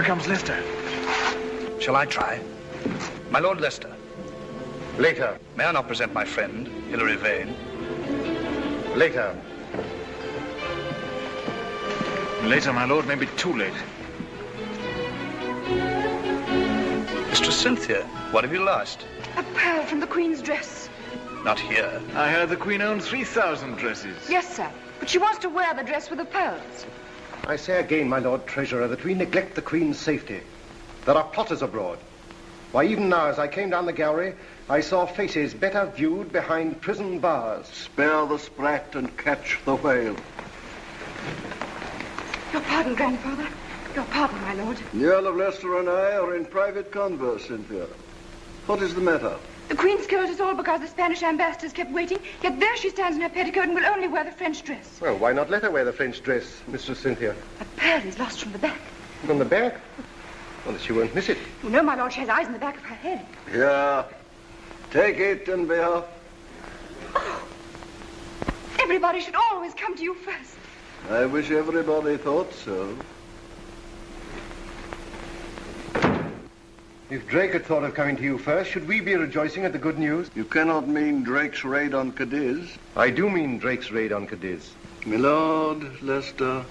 Here comes Leicester. Shall I try? My Lord Leicester. Later. May I not present my friend, Hilary Vane? Later. Later, my lord, may be too late. Mistress Cynthia, what have you lost? A pearl from the Queen's dress. Not here. I heard the Queen owned 3,000 dresses. Yes, sir. But she wants to wear the dress with the pearls. I say again, my Lord Treasurer, that we neglect the Queen's safety. There are plotters abroad. Why, even now, as I came down the gallery, I saw faces better viewed behind prison bars. Spare the sprat and catch the whale. Your pardon, grandfather. Your pardon, my lord. The Earl of Leicester and I are in private converse, Cynthia. What is the matter? The Queen's killed us all because the Spanish ambassadors kept waiting, yet there she stands in her petticoat and will only wear the French dress. Well, why not let her wear the French dress, Mistress Cynthia? A pearl is lost from the back. From the back? Well, she won't miss it. You know, my lord, she has eyes in the back of her head. Yeah. Take it and be off. Oh. Everybody should always come to you first. I wish everybody thought so. If Drake had thought of coming to you first, should we be rejoicing at the good news? You cannot mean Drake's raid on Cadiz. I do mean Drake's raid on Cadiz. My Lord Leicester,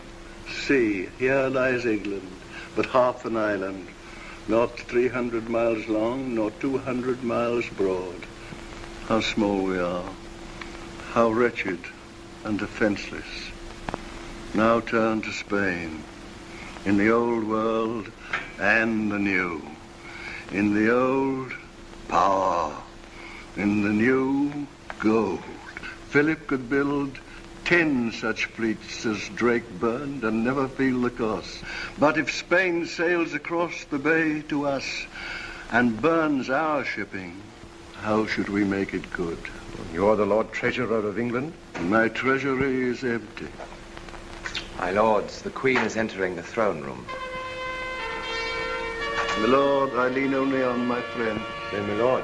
see, here lies England, but half an island, not 300 miles long, nor 200 miles broad. How small we are, how wretched and defenseless. Now turn to Spain, in the old world and the new. In the old, power. In the new, gold. Philip could build 10 such fleets as Drake burned and never feel the cost. But if Spain sails across the bay to us and burns our shipping, how should we make it good? You're the Lord Treasurer of England? My treasury is empty. My lords, the Queen is entering the throne room. My lord, I lean only on my friend. Then, my lord.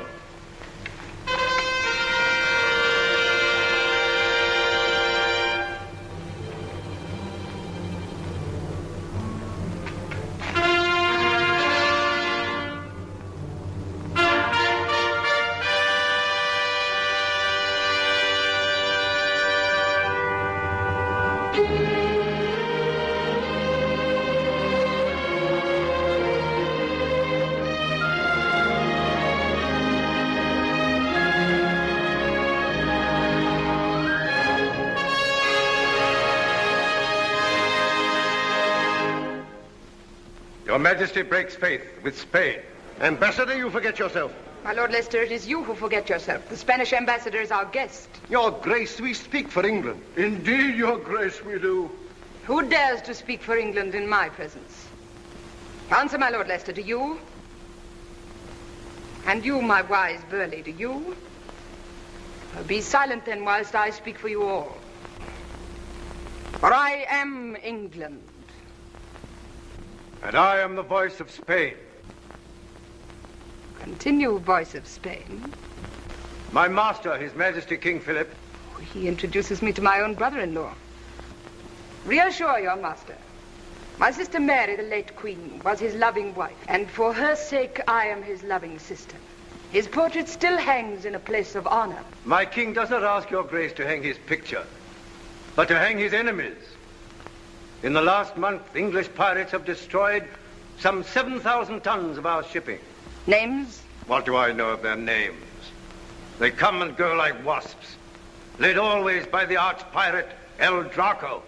Your Majesty breaks faith with Spain. Ambassador, you forget yourself. My Lord Leicester, it is you who forget yourself. The Spanish ambassador is our guest. Your Grace, we speak for England. Indeed, Your Grace, we do. Who dares to speak for England in my presence? Answer, my Lord Leicester, do you? And you, my wise Burleigh, do you? Well, be silent then whilst I speak for you all. For I am England. And I am the voice of Spain. Continue, voice of Spain. My master, His Majesty King Philip. He introduces me to my own brother-in-law. Reassure your master. My sister Mary, the late Queen, was his loving wife, and for her sake I am his loving sister. His portrait still hangs in a place of honor. My king does not ask your grace to hang his picture, but to hang his enemies. In the last month, English pirates have destroyed some 7,000 tons of our shipping. Names? What do I know of their names? They come and go like wasps, led always by the arch-pirate El Draco.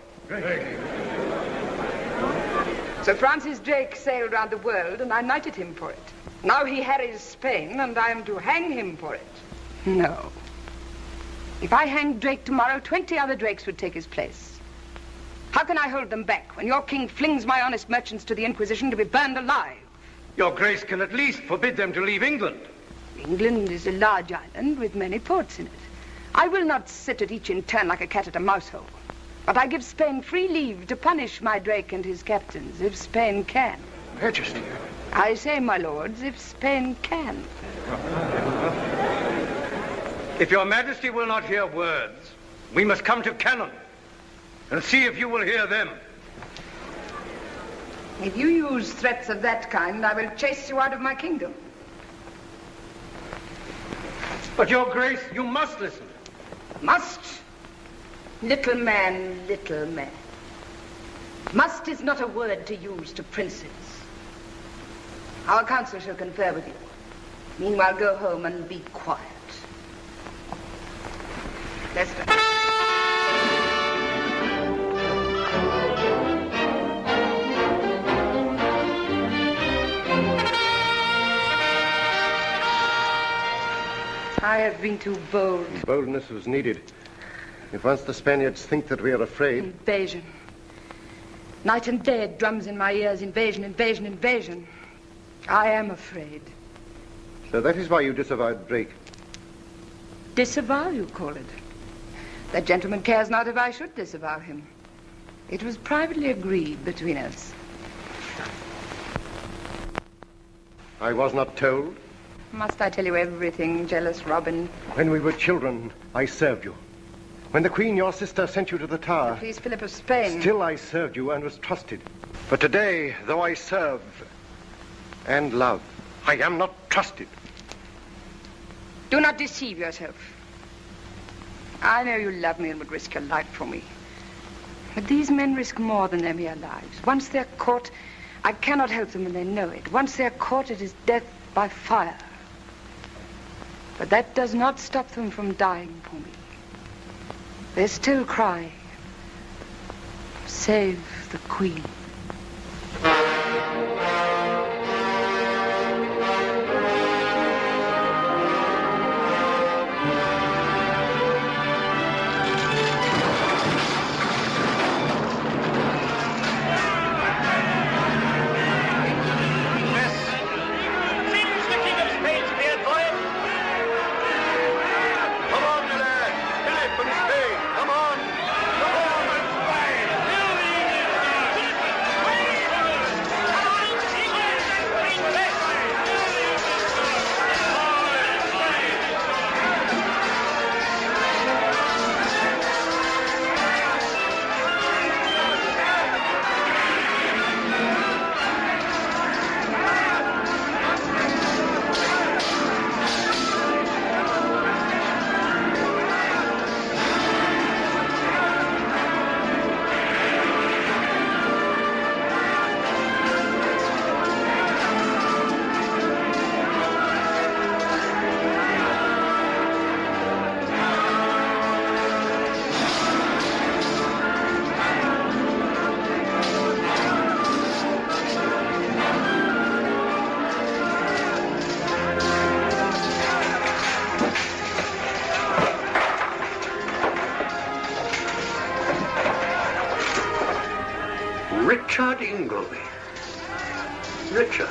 Sir Francis Drake sailed round the world, and I knighted him for it. Now he harries Spain, and I am to hang him for it. No. If I hanged Drake tomorrow, 20 other Drakes would take his place. How can I hold them back when your king flings my honest merchants to the Inquisition to be burned alive? Your grace can at least forbid them to leave England. England is a large island with many ports in it. I will not sit at each in turn like a cat at a mouse hole. But I give Spain free leave to punish my Drake and his captains, if Spain can. Majesty. I say, my lords, if Spain can. If your Majesty will not hear words, we must come to cannon and see if you will hear them. If you use threats of that kind, I will chase you out of my kingdom. But, Your Grace, you must listen. Must? Little man, little man. Must is not a word to use to princes. Our council shall confer with you. Meanwhile, go home and be quiet. Leicester. I have been too bold. Boldness was needed. If once the Spaniards think that we are afraid... Invasion. Night and day it drums in my ears. Invasion, invasion, invasion. I am afraid. So that is why you disavowed Drake. Disavow, you call it? That gentleman cares not if I should disavow him. It was privately agreed between us. I was not told. Must I tell you everything, jealous Robin? When we were children, I served you. When the Queen, your sister, sent you to the Tower... Please, Philip of Spain. Still I served you and was trusted. But today, though I serve and love, I am not trusted. Do not deceive yourself. I know you love me and would risk your life for me. But these men risk more than their mere lives. Once they're caught, I cannot help them and they know it. Once they're caught, it is death by fire. But that does not stop them from dying for me. They still cry, save the Queen. Richard Ingleby. Richard.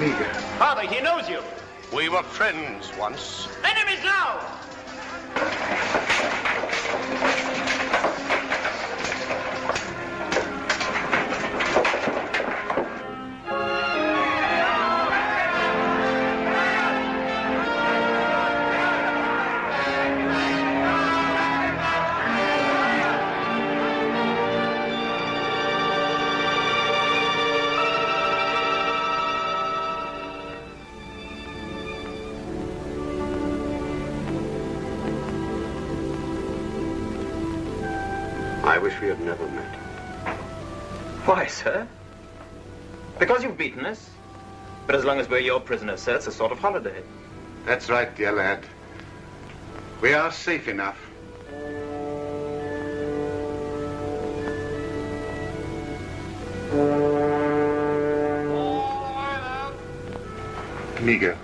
Meager. Father, he knows you. We were friends once. Enemies now! I wish we had never met. Why, sir? Because you've beaten us. But as long as we're your prisoners, sir, it's a sort of holiday. That's right, dear lad. We are safe enough. Meager,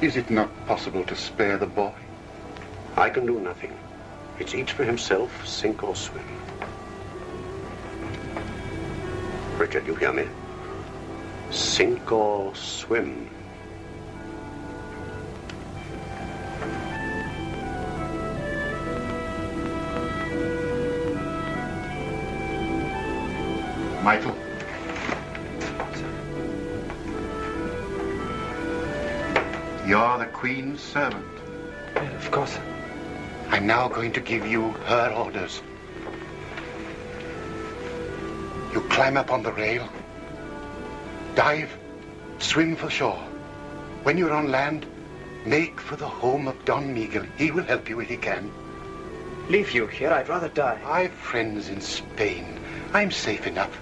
is it not possible to spare the boy? I can do nothing. It's each for himself, sink or swim. Richard, you hear me? Sink or swim. Michael. You're the Queen's servant. Yeah, of course. I'm now going to give you her orders. You climb up on the rail, dive, swim for shore. When you're on land, make for the home of Don Miguel. He will help you if he can. Leave you here, I'd rather die. I've friends in Spain. I'm safe enough.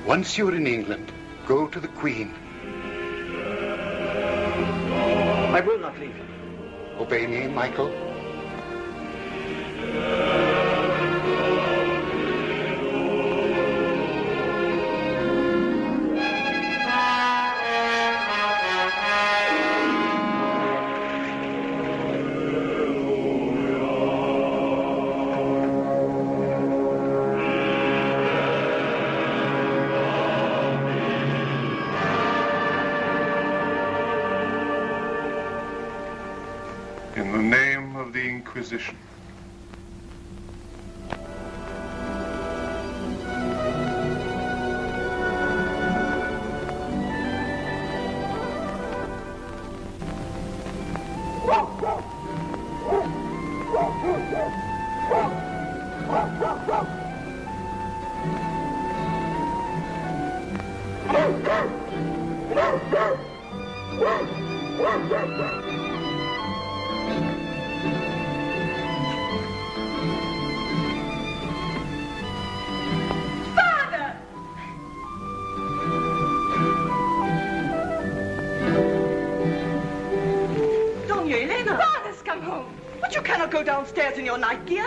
Once you're in England, go to the Queen. I will not leave you. Obey me, Michael. In the name of the Inquisition. Go downstairs in your night gear.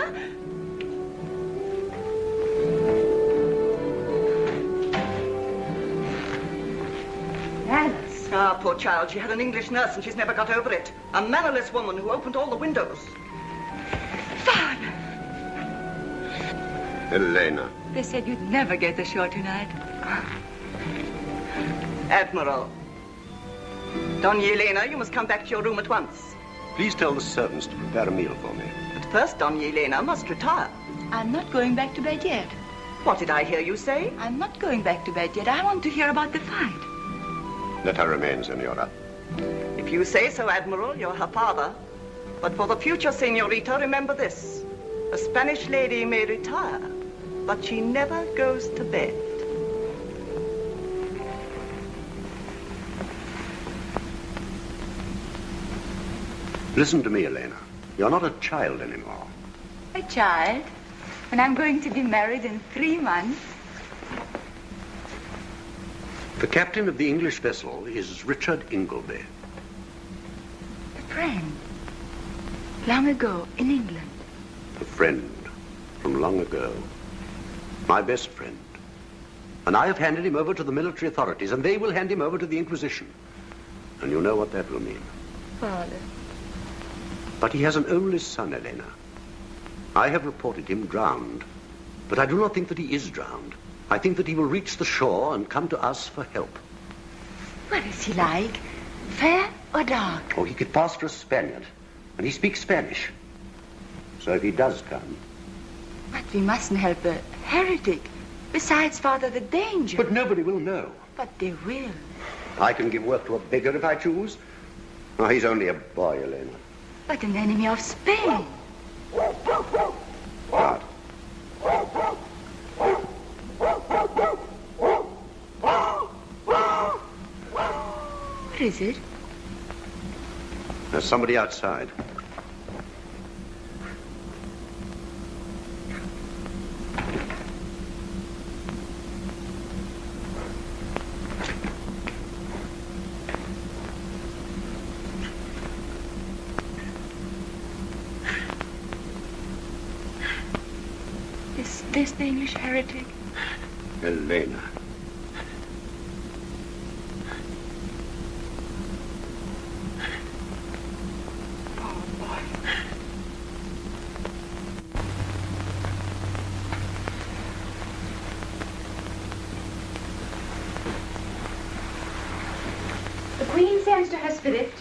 Alice. Ah, poor child. She had an English nurse and she's never got over it. A mannerless woman who opened all the windows. Father! Elena. They said you'd never get ashore tonight. Admiral. Doña Elena, you must come back to your room at once. Please tell the servants to prepare a meal for me. But first, Doña Elena must retire. I'm not going back to bed yet. What did I hear you say? I'm not going back to bed yet. I want to hear about the fight. Let her remain, Senora. If you say so, Admiral, you're her father. But for the future, Senorita, remember this. A Spanish lady may retire, but she never goes to bed. Listen to me, Elena. You're not a child anymore. A child? When I'm going to be married in 3 months? The captain of the English vessel is Richard Ingleby. A friend. Long ago, in England. A friend from long ago. My best friend. And I have handed him over to the military authorities, and they will hand him over to the Inquisition. And you know what that will mean. Father. But he has an only son, Elena. I have reported him drowned. But I do not think that he is drowned. I think that he will reach the shore and come to us for help. What is he like? Fair or dark? Oh, he could pass for a Spaniard. And he speaks Spanish. So if he does come... But we mustn't help a heretic. Besides, Father, the danger. But nobody will know. But they will. I can give work to a beggar if I choose. Oh, he's only a boy, Elena. But an enemy of Spain. What? What is it? There's somebody outside. Is this the English heretic? Elena. Oh, boy. The Queen sends to her spirit.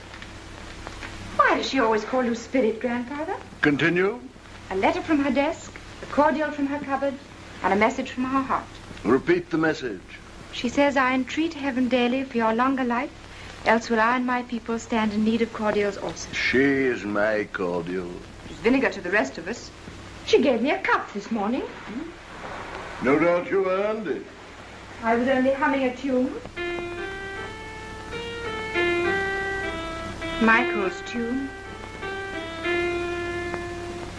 Why does she always call you spirit, Grandfather? Continue. A letter from her desk, a cordial from her cupboard, and a message from her heart. Repeat the message. She says, I entreat heaven daily for your longer life, else will I and my people stand in need of cordials also. She is my cordial. There's vinegar to the rest of us. She gave me a cup this morning. No doubt you earned it. I was only humming a tune. Michael's tune.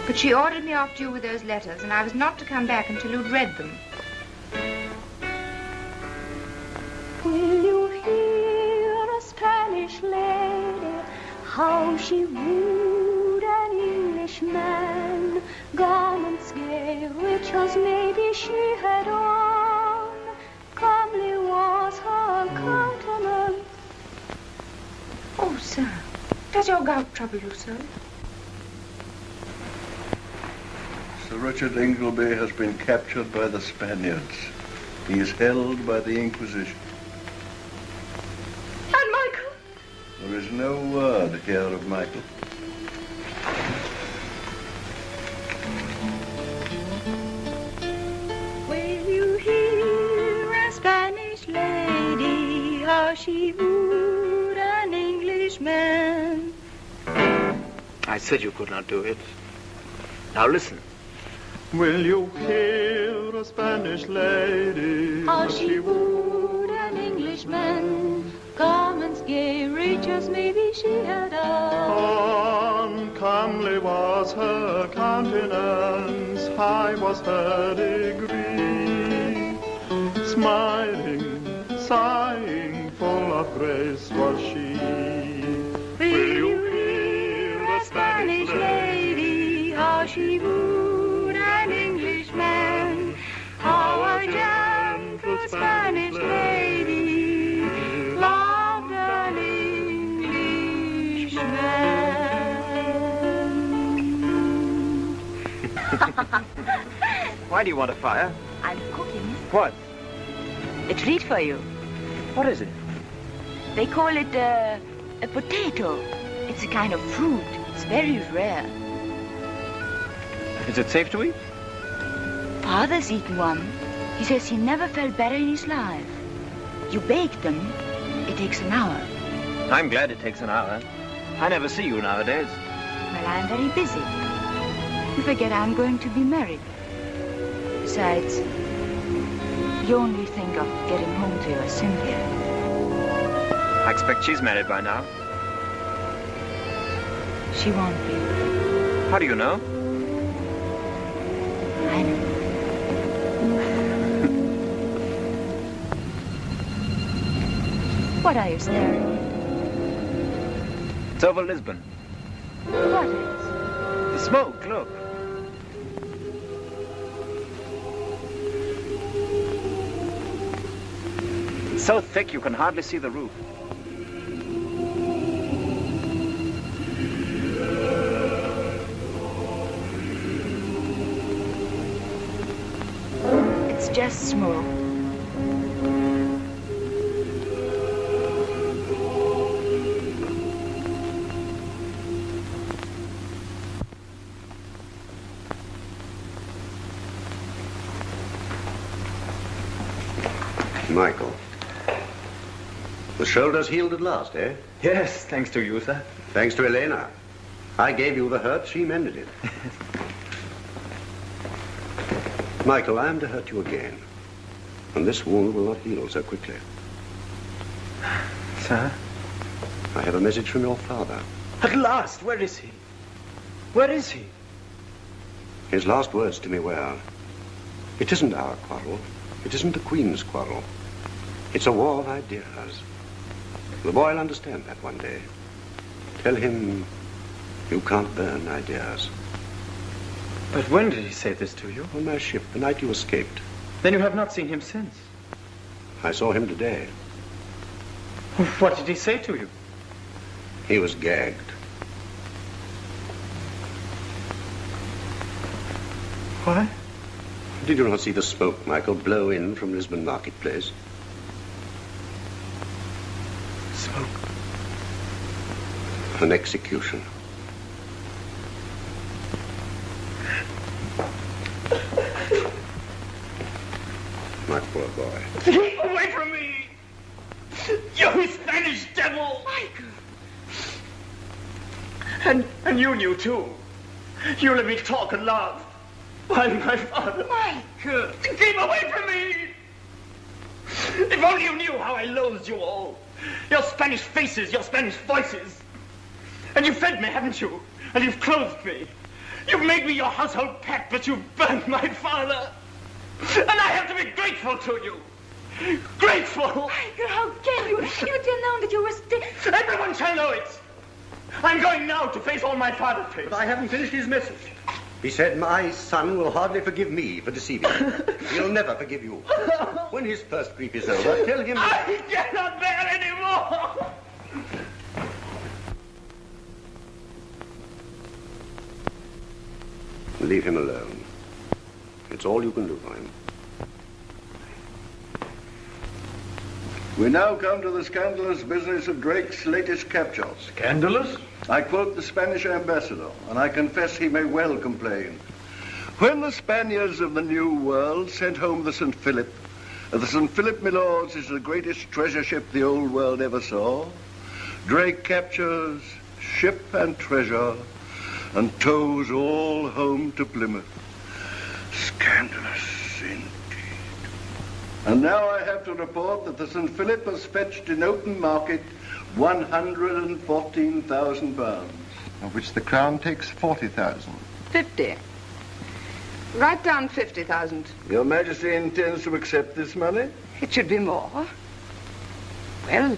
But she ordered me off to you with those letters, and I was not to come back until you'd read them. Will you hear a Spanish lady, how she wooed an Englishman? Garments gay, rich as maybe she had on, comely was her countenance. Oh, sir, does your gout trouble you so? Sir Richard Ingleby has been captured by the Spaniards. He is held by the Inquisition. And Michael? There is no word here of Michael. Will you hear a Spanish lady, how she wooed an Englishman? I said you could not do it. Now listen. Will you hear a Spanish lady, how she wooed an Englishman? Garments gay, rich as maybe she had on. Comely was her countenance, high was her degree. Smiling, sighing, full of grace was she. Will you hear a Spanish lady, how she wooed an Englishman? How a gentle Spanish lady loved an Englishman. Why do you want a fire? I'm cooking What? a treat for you. What is it? They call it a potato. It's a kind of fruit. It's very rare. Is it safe to eat? Father's eaten one. He says he never felt better in his life. You bake them. It takes an hour. I'm glad it takes an hour. I never see you nowadays. Well, I'm very busy. You forget I'm going to be married. Besides, you only think of getting home to your Cynthia. I expect she's married by now. She won't be. How do you know? I know. What are you staring at? It's over Lisbon. What is? The smoke, look. It's so thick you can hardly see the roof. It's just smoke. Michael. The shoulder's healed at last, eh? Yes, thanks to you, sir. Thanks to Elena. I gave you the hurt, she mended it. Michael, I am to hurt you again. And this wound will not heal so quickly. Sir? I have a message from your father. At last, where is he? Where is he? His last words to me were, it isn't our quarrel. It isn't the Queen's quarrel. It's a war of ideas. The boy will understand that one day. Tell him you can't burn ideas. But when did he say this to you? On my ship, the night you escaped. Then you have not seen him since? I saw him today. What did he say to you? He was gagged. What? Did you not see the smoke, Michael, blow in from Lisbon marketplace? Smoke? An execution. My poor boy. Keep away from me! You Spanish devil! Michael! And you knew too. You let me talk and laugh. Why, my father. Michael! Keep away from me! If only you knew how I loathed you all. Your Spanish faces, your Spanish voices. And you've fed me, haven't you? And you've clothed me. You've made me your household pet, but you've burnt my father. And I have to be grateful to you. Grateful! Michael, how can you? You didn't know that you were still... Everyone shall know it. I'm going now to face all my father's face. But I haven't finished his message. He said, my son will hardly forgive me for deceiving him. He'll never forgive you. When his first grief is over, tell him... I cannot bear any more! Leave him alone. It's all you can do for him. We now come to the scandalous business of Drake's latest capture. Scandalous? I quote the Spanish ambassador, and I confess he may well complain. When the Spaniards of the New World sent home the St. Philip, my lords, is the greatest treasure ship the old world ever saw. Drake captures ship and treasure and tows all home to Plymouth. Scandalous indeed. And now I have to report that the St. Philip has fetched in open market £114,000. Of which the Crown takes 40,000. 50. Write down 50,000. Your Majesty intends to accept this money? It should be more. Well,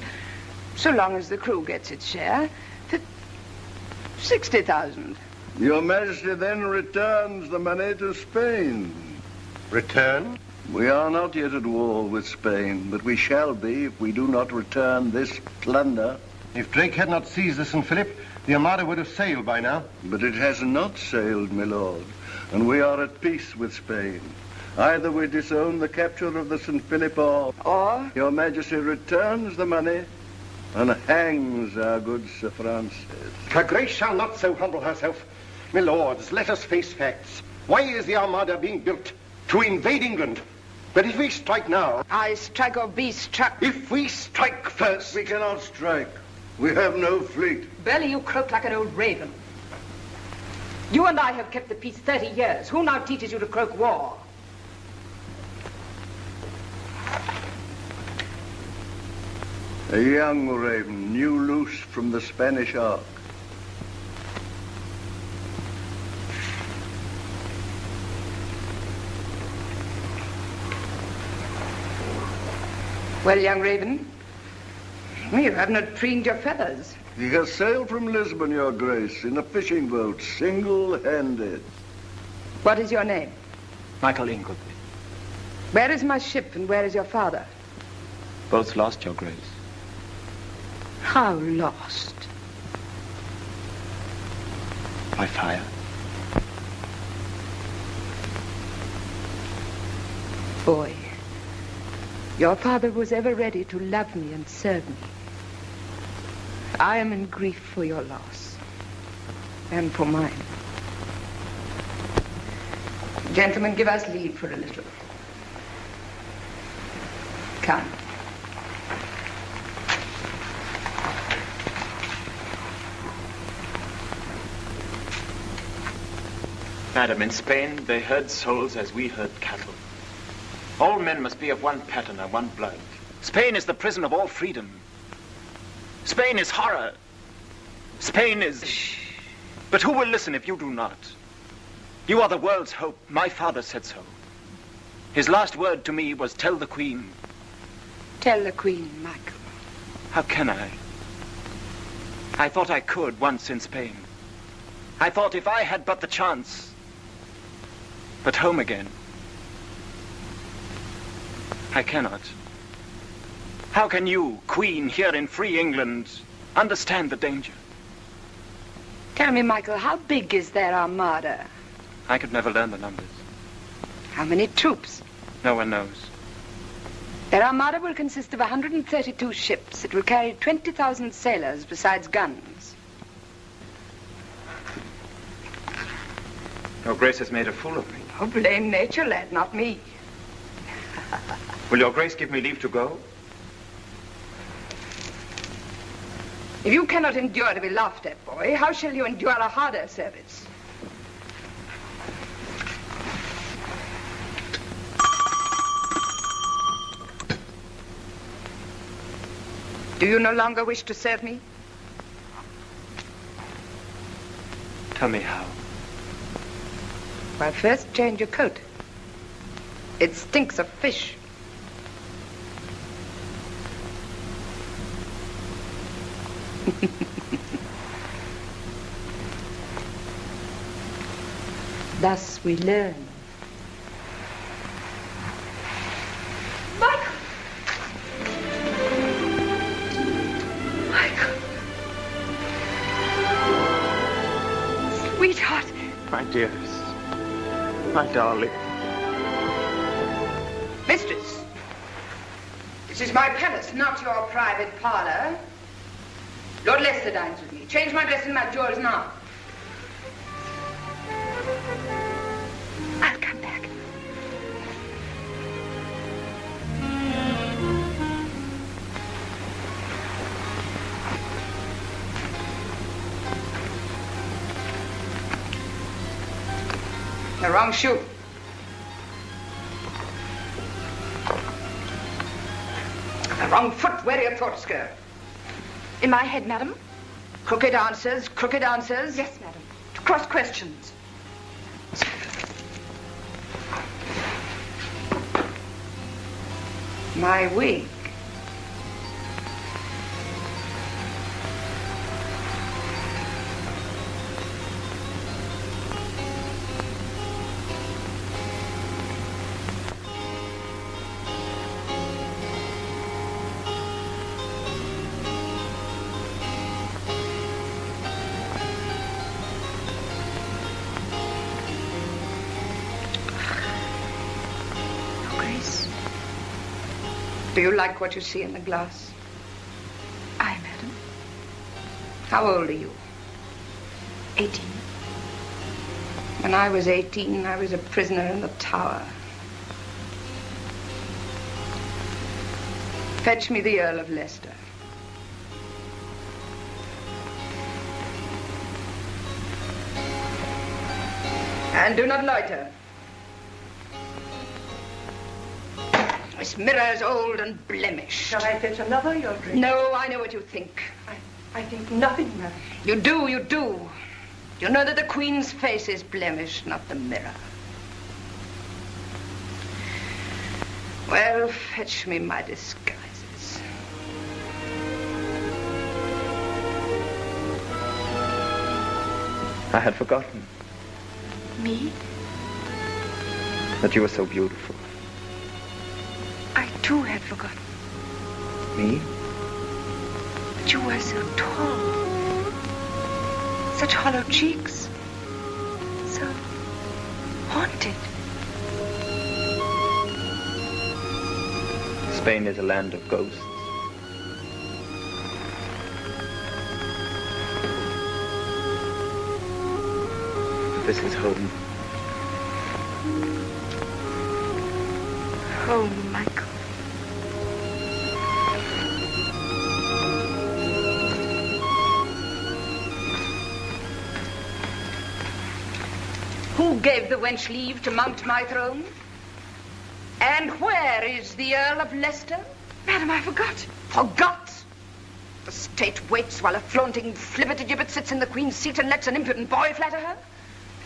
so long as the crew gets its share, 60,000. Your Majesty then returns the money to Spain. Return? We are not yet at war with Spain, but we shall be if we do not return this plunder. If Drake had not seized the St. Philip, the Armada would have sailed by now. But it has not sailed, my lord, and we are at peace with Spain. Either we disown the capture of the St. Philip or Your Majesty returns the money and hangs our good Sir Francis. Her Grace shall not so humble herself. My lords, let us face facts. Why is the Armada being built? To invade England. But if we strike now... I strike or be struck. If we strike first... We cannot strike. We have no fleet. Burley, you croak like an old raven. You and I have kept the peace 30 years. Who now teaches you to croak war? A young raven, new loose from the Spanish Ark. Well, young raven, you have not preened your feathers. He has sailed from Lisbon, Your Grace, in a fishing boat, single-handed. What is your name? Michael Ingleby. Where is my ship and where is your father? Both lost, Your Grace. How lost? By fire. Boy, your father was ever ready to love me and serve me. I am in grief for your loss and for mine. Gentlemen, give us leave for a little. Come. Madam, in Spain, they herd souls as we herd cattle. All men must be of one pattern and one blood. Spain is the prison of all freedom. Spain is horror. Spain is... But who will listen if you do not? You are the world's hope. My father said so. His last word to me was, tell the Queen. Tell the Queen, Michael. How can I? I thought I could once in Spain. I thought if I had but the chance. But home again. I cannot. How can you, Queen, here in free England, understand the danger? Tell me, Michael, how big is their armada? I could never learn the numbers. How many troops? No one knows. Their armada will consist of 132 ships. It will carry 20,000 sailors besides guns. Your Grace has made a fool of me. Oh, blame nature, lad, not me. Will your Grace give me leave to go? If you cannot endure to be laughed at, boy, how shall you endure a harder service? Do you no longer wish to serve me? Tell me how. Well, first change your coat. It stinks of fish. Thus we learn. Michael! Michael! Sweetheart! My dearest. My darling. Mistress, this is my palace, not your private parlor. Lord Leicester dines with me. Change my dress and my jewels now. I'll come back. The wrong shoe. The wrong foot. Where are your thoughts go? In my head, madam? Crooked answers, crooked answers. Yes, madam. To cross questions. My wig. Do you like what you see in the glass? Aye, madam. How old are you? 18. When I was 18, I was a prisoner in the Tower. Fetch me the Earl of Leicester. And do not loiter. This mirror is old and blemished. Shall I fetch another, Your Grace? No, I know what you think. I think nothing, madam. You do, you do. You know that the Queen's face is blemished, not the mirror. Well, fetch me my disguises. I had forgotten Me? that you were so beautiful. I too had forgotten. Me? But you were so tall. Such hollow cheeks. So haunted. Spain is a land of ghosts. This is home. Home, Michael. Who gave the wench leave to mount my throne? And where is the Earl of Leicester? Madam, I forgot. Forgot? The state waits while a flaunting flibbertigibbet sits in the Queen's seat and lets an impudent boy flatter her?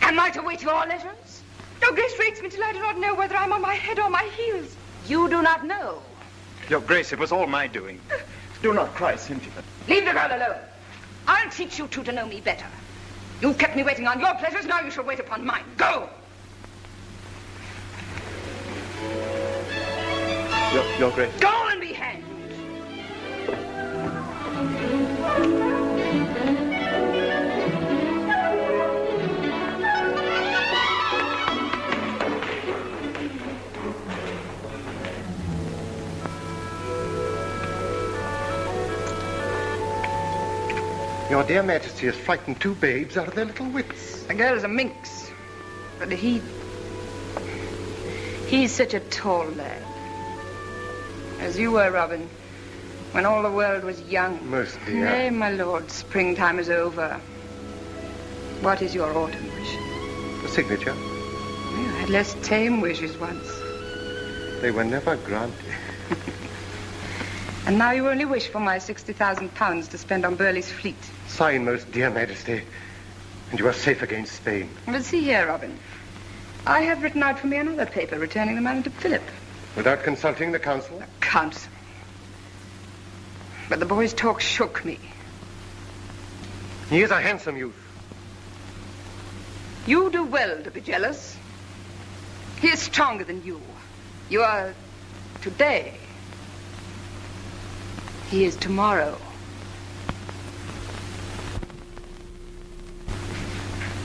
Am I to wait your leisures? Your Grace rates me till I do not know whether I'm on my head or my heels. You do not know. Your Grace, it was all my doing. Do not cry, Cynthia. Leave the girl alone. I'll teach you two to know me better. You've kept me waiting on your pleasures, now you shall wait upon mine. Go! Your Grace. Go and be hanged! Your dear Majesty has frightened two babes out of their little wits. The girl's a minx. But he's such a tall lad. As you were, Robin, when all the world was young. Mostly, Nay, my lord, springtime is over. What is your autumn wish? The signature. You had less tame wishes once. They were never granted. And now you only wish for my £60,000 to spend on Burleigh's fleet. Sign, most dear Majesty, and you are safe against Spain. But see here, Robin. I have written out for me another paper returning the money to Philip. Without consulting the council? The council. But the boy's talk shook me. He is a handsome youth. You do well to be jealous. He is stronger than you. You are today. He is tomorrow.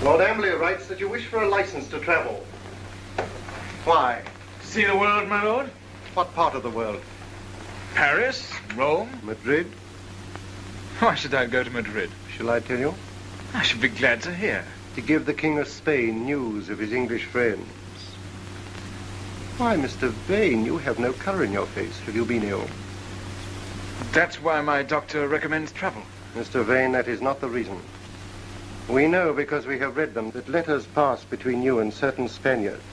Lord Amberley writes that you wish for a license to travel. Why? See the world, my lord? What part of the world? Paris, Rome. Madrid? Why should I go to Madrid? Shall I tell you? I should be glad to hear. To give the King of Spain news of his English friends. Why, Mr. Vane, you have no colour in your face. Have you been ill? That's why my doctor recommends travel. Mr. Vane, that is not the reason. We know, because we have read them, that letters passed between you and certain Spaniards.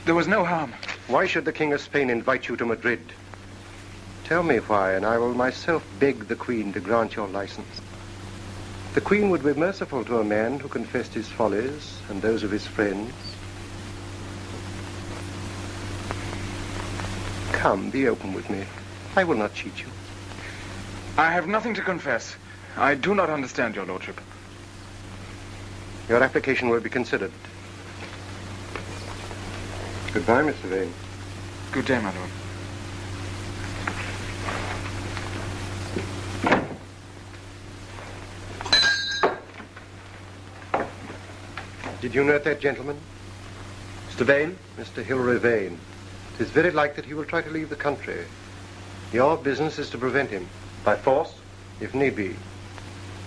There was no harm. Why should the King of Spain invite you to Madrid? Tell me why, and I will myself beg the Queen to grant your license. The Queen would be merciful to a man who confessed his follies and those of his friends. Come, be open with me. I will not cheat you. I have nothing to confess. I do not understand your lordship. Your application will be considered. Goodbye, Mr. Vane. Good day, my lord. Did you note that gentleman? Mr. Vane? Mr. Hilary Vane. It is very likely that he will try to leave the country. Your business is to prevent him. By force? If need be.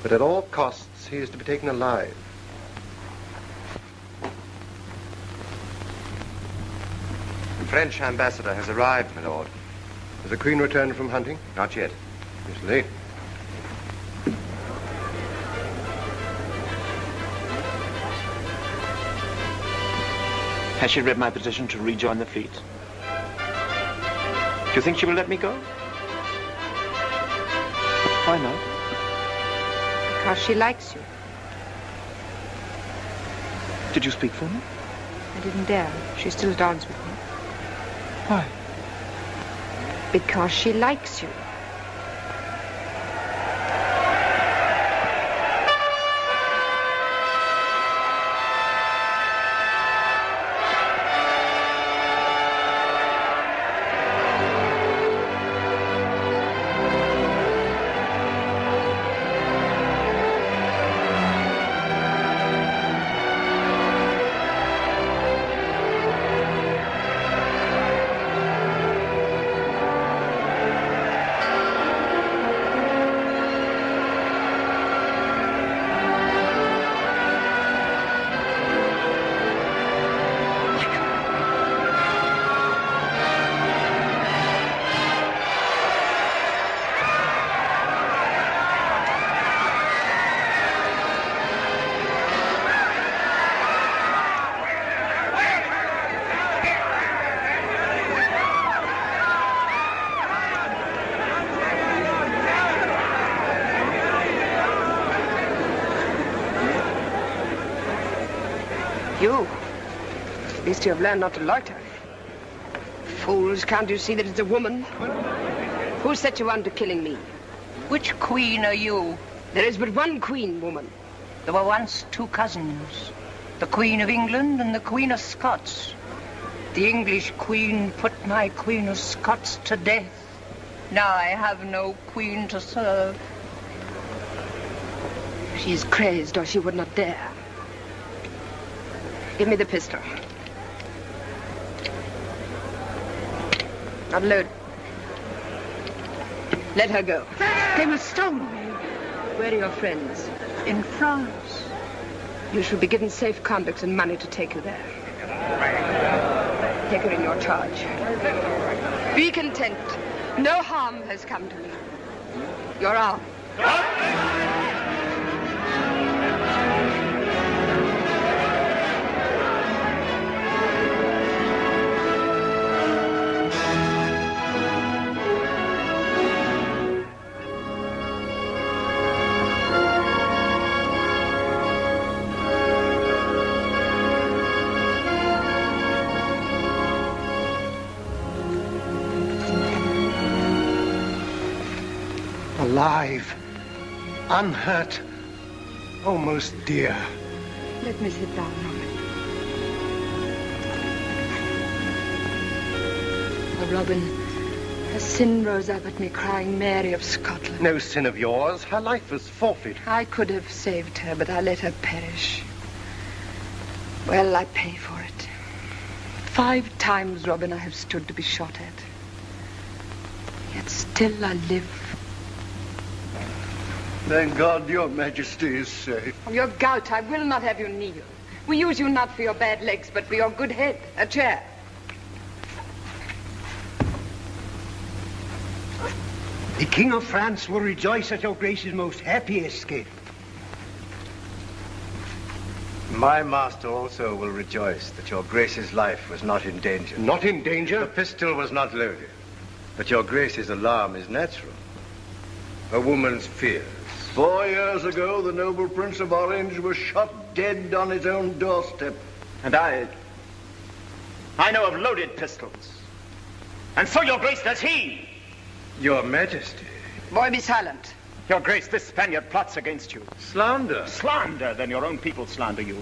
But at all costs, he is to be taken alive. The French ambassador has arrived, my lord. Has the Queen returned from hunting? Not yet. It's late. Has she read my petition to rejoin the fleet? Do you think she will let me go? Why not? Because she likes you. Did you speak for me? I didn't dare. She still dawns with me. Why? Because she likes you. You? At least you have learned not to loiter. Fools, can't you see that it's a woman? Who set you on to killing me? Which queen are you? There is but one queen, woman. There were once two cousins. The Queen of England and the Queen of Scots. The English queen put my Queen of Scots to death. Now I have no queen to serve. She is crazed, or she would not dare. Give me the pistol. Unload. Let her go. They were stolen. Where are your friends? In France. You should be given safe conducts and money to take you there. Take her in your charge. Be content. No harm has come to me. Your arm. alive, unhurt, almost dear. Let me sit down, Robin. Oh, Robin, a sin rose up at me crying Mary of Scotland. No sin of yours. Her life was forfeit. I could have saved her, but I let her perish. Well, I pay for it. 5 times, Robin, I have stood to be shot at. Yet still I live. Thank God your Majesty is safe. On your gout, I will not have you kneel. We use you not for your bad legs, but for your good head. A chair. The King of France will rejoice at your Grace's most happy escape. My master also will rejoice that your Grace's life was not in danger. Not in danger? The pistol was not loaded. But your Grace's alarm is natural. A woman's fears. 4 years ago, the noble Prince of Orange was shot dead on his own doorstep. And I know of loaded pistols. And so, Your Grace, does he. Your Majesty. Boy, be silent. Your Grace, this Spaniard plots against you. Slander. Slander? Then your own people slander you.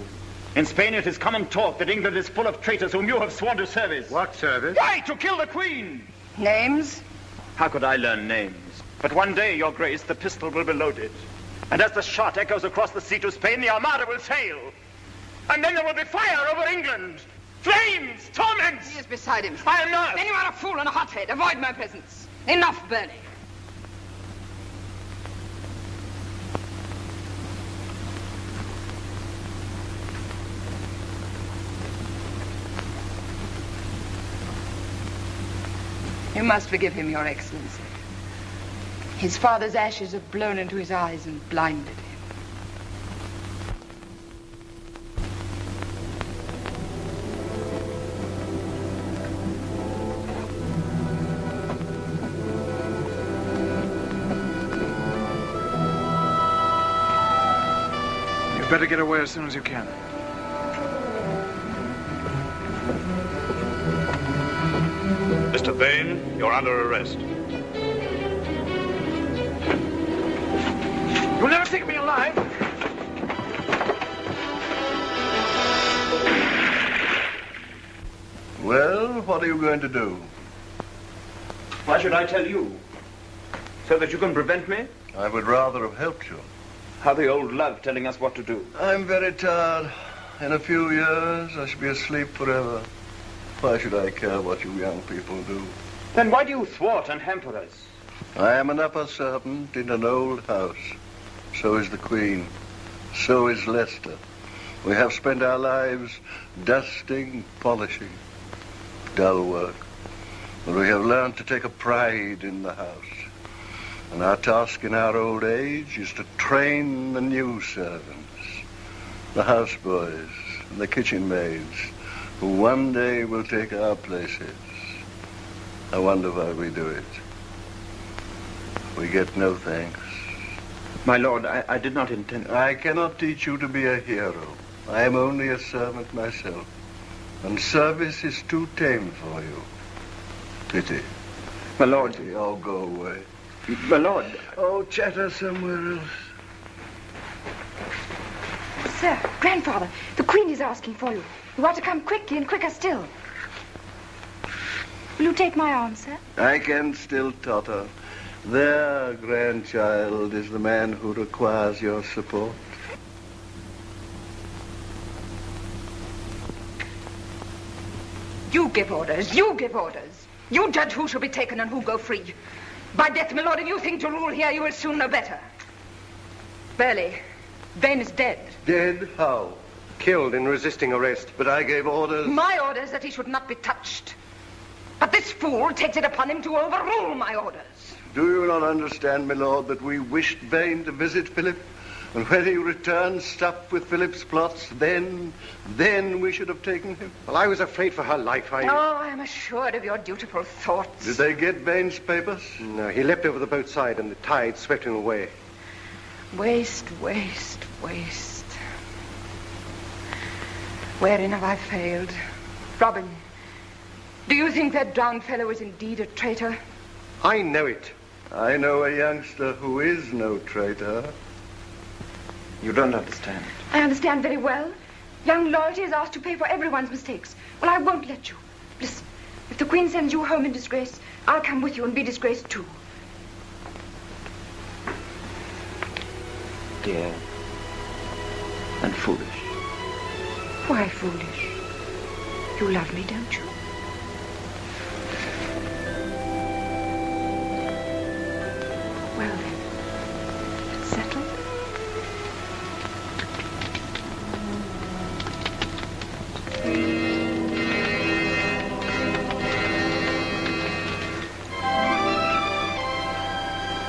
In Spain, it is common talk that England is full of traitors whom you have sworn to service. What service? Why, to kill the Queen. Names? How could I learn names? But one day, Your Grace, the pistol will be loaded. And as the shot echoes across the sea to Spain, the Armada will sail. And then there will be fire over England. Flames, torments. He is beside him. I am not. Then you are a fool and a hothead. Avoid my presence. Enough, Burley. You must forgive him, Your Excellency. His father's ashes have blown into his eyes and blinded him. You'd better get away as soon as you can. Mr. Vane, you're under arrest. You'll never take me alive. Well, what are you going to do? Why should I tell you? So that you can prevent me? I would rather have helped you. How the old love telling us what to do. I'm very tired. In a few years, I shall be asleep forever. Why should I care what you young people do? Then why do you thwart and hamper us? I am an upper servant in an old house. So is the Queen. So is Leicester. We have spent our lives dusting, polishing. Dull work. But we have learned to take a pride in the house. And our task in our old age is to train the new servants, the houseboys and the kitchen maids, who one day will take our places. I wonder why we do it. We get no thanks. My lord, I did not intend... I cannot teach you to be a hero. I am only a servant myself. And service is too tame for you. Pity. My lord... Pity. Oh, go away. My lord... Oh, chatter somewhere else. Sir, grandfather, the Queen is asking for you. You ought to come quickly and quicker still. Will you take my arm, sir? I can still totter. There, grandchild, is the man who requires your support. You give orders. You give orders. You judge who shall be taken and who go free. By death, my lord, if you think to rule here, you will soon know better. Burley, Vane is dead. Dead? How? Killed in resisting arrest. But I gave orders. My orders that he should not be touched. But this fool takes it upon him to overrule my orders. Do you not understand, my lord, that we wished Vane to visit Philip? And when he returned stuffed with Philip's plots, then we should have taken him. Well, I was afraid for her life. Oh, I am assured of your dutiful thoughts. Did they get Vane's papers? No, he leapt over the boat side and the tide swept him away. Waste, waste, waste. Wherein have I failed? Robin, do you think that drowned fellow is indeed a traitor? I know it. I know a youngster who is no traitor. You don't understand. I understand very well. Young loyalty is asked to pay for everyone's mistakes. Well, I won't let you. Listen, if the Queen sends you home in disgrace, I'll come with you and be disgraced too. Dear. And foolish. Why foolish? You love me, don't you? Well then, it's settled.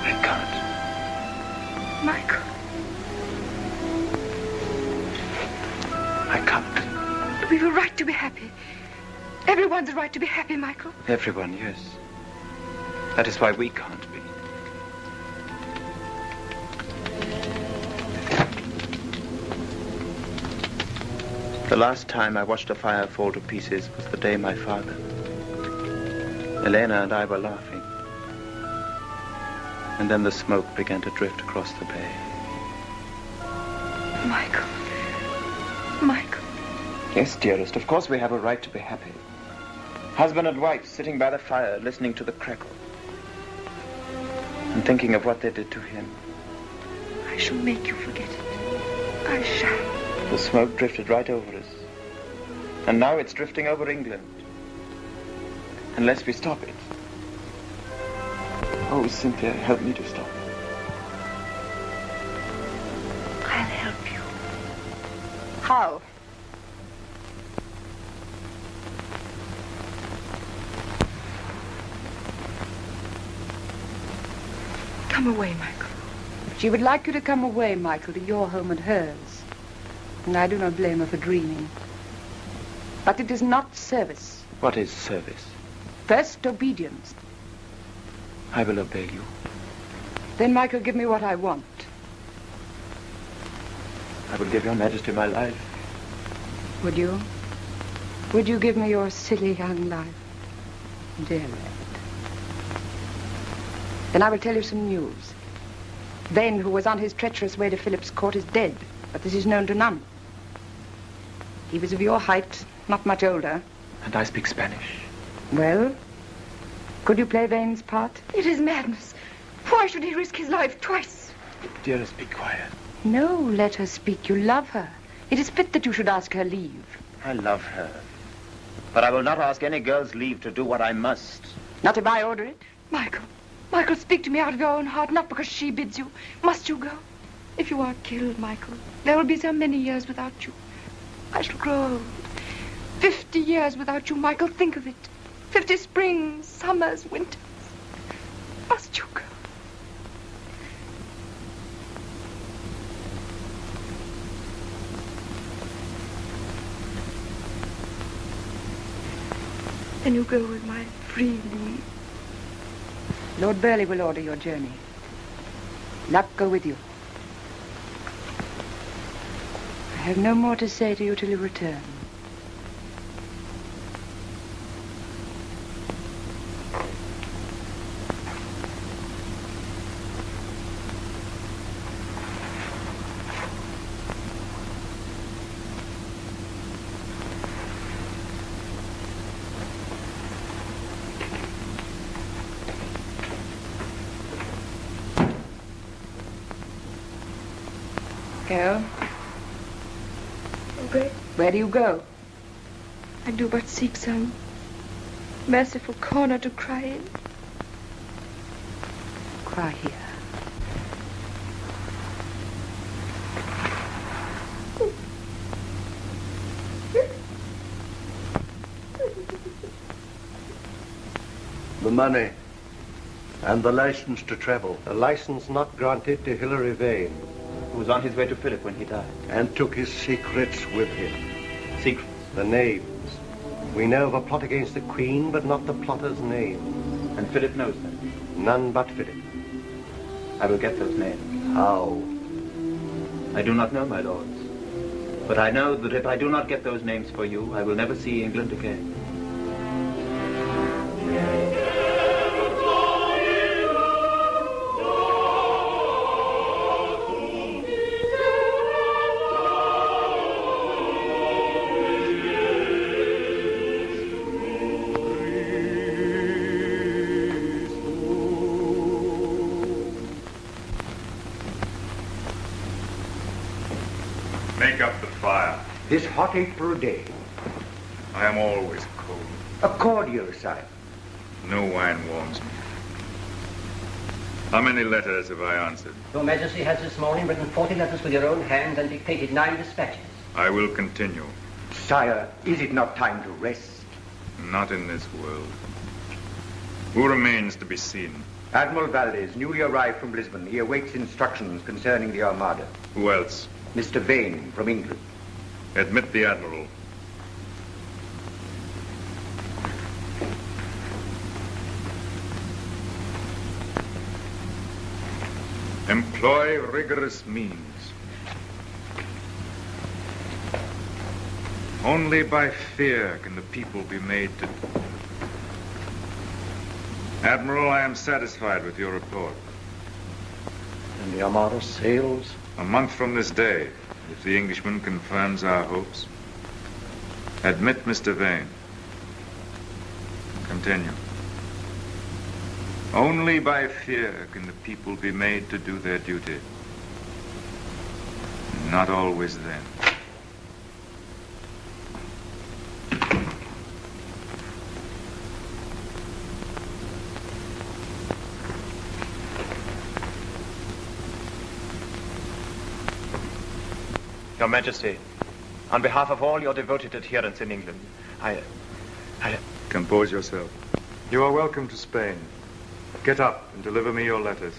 I can't. Michael. I can't. We have a right to be happy. Everyone's a right to be happy, Michael. Everyone, yes. That is why we can't be. The last time I watched a fire fall to pieces was the day my father, Elena and I were laughing. And then the smoke began to drift across the bay. Michael. Michael. Yes, dearest, of course we have a right to be happy. Husband and wife sitting by the fire, listening to the crackle. And thinking of what they did to him. I shall make you forget it. I shall. The smoke drifted right over us. And now it's drifting over England. Unless we stop it. Oh, Cynthia, help me to stop it. I'll help you. How? Come away, Michael. She would like you to come away, Michael, to your home and hers. And I do not blame her for dreaming. But it is not service. What is service? First, obedience. I will obey you. Then, Michael, give me what I want. I will give your Majesty my life. Would you? Would you give me your silly young life? Dear lad. Then I will tell you some news. Vane, who was on his treacherous way to Philip's court, is dead, but this is known to none. He was of your height, not much older. And I speak Spanish. Well, could you play Vane's part? It is madness. Why should he risk his life twice? Dearest, be quiet. No, let her speak. You love her. It is fit that you should ask her leave. I love her. But I will not ask any girl's leave to do what I must. Not if I order it. Michael. Michael, speak to me out of your own heart, not because she bids you. Must you go? If you are killed, Michael, there will be so many years without you. I shall grow old. 50 years without you, Michael. Think of it. 50 springs, summers, winters. Must you go? Then you go with my free leave. Lord Burleigh will order your journey. Luck go with you. I have no more to say to you till you return. Go. Okay. Where do you go? I do but seek some merciful corner to cry in. Cry here. The money and the license to travel. A license not granted to Hilary Vane, who was on his way to Philip when he died. And took his secrets with him. Secrets? The names. We know of a plot against the Queen, but not the plotter's name. And Philip knows that? None but Philip. I will get those names. How? I do not know, my lords. But I know that if I do not get those names for you, I will never see England again. Make up the fire. This hot April day. I am always cold. A cordial, sire. No wine warms me. How many letters have I answered? Your Majesty has this morning written 40 letters with your own hand and dictated 9 dispatches. I will continue. Sire, is it not time to rest? Not in this world. Who remains to be seen? Admiral Valdez, newly arrived from Lisbon. He awaits instructions concerning the Armada. Who else? Mr. Vane, from England. Admit the Admiral. Employ rigorous means. Only by fear can the people be made to... Admiral, I am satisfied with your report. And the Armada sails? A month from this day, if the Englishman confirms our hopes. Admit Mr. Vane. Continue. Only by fear can the people be made to do their duty. Not always then. Your Majesty, on behalf of all your devoted adherents in England, I... Compose yourself. You are welcome to Spain. Get up and deliver me your letters.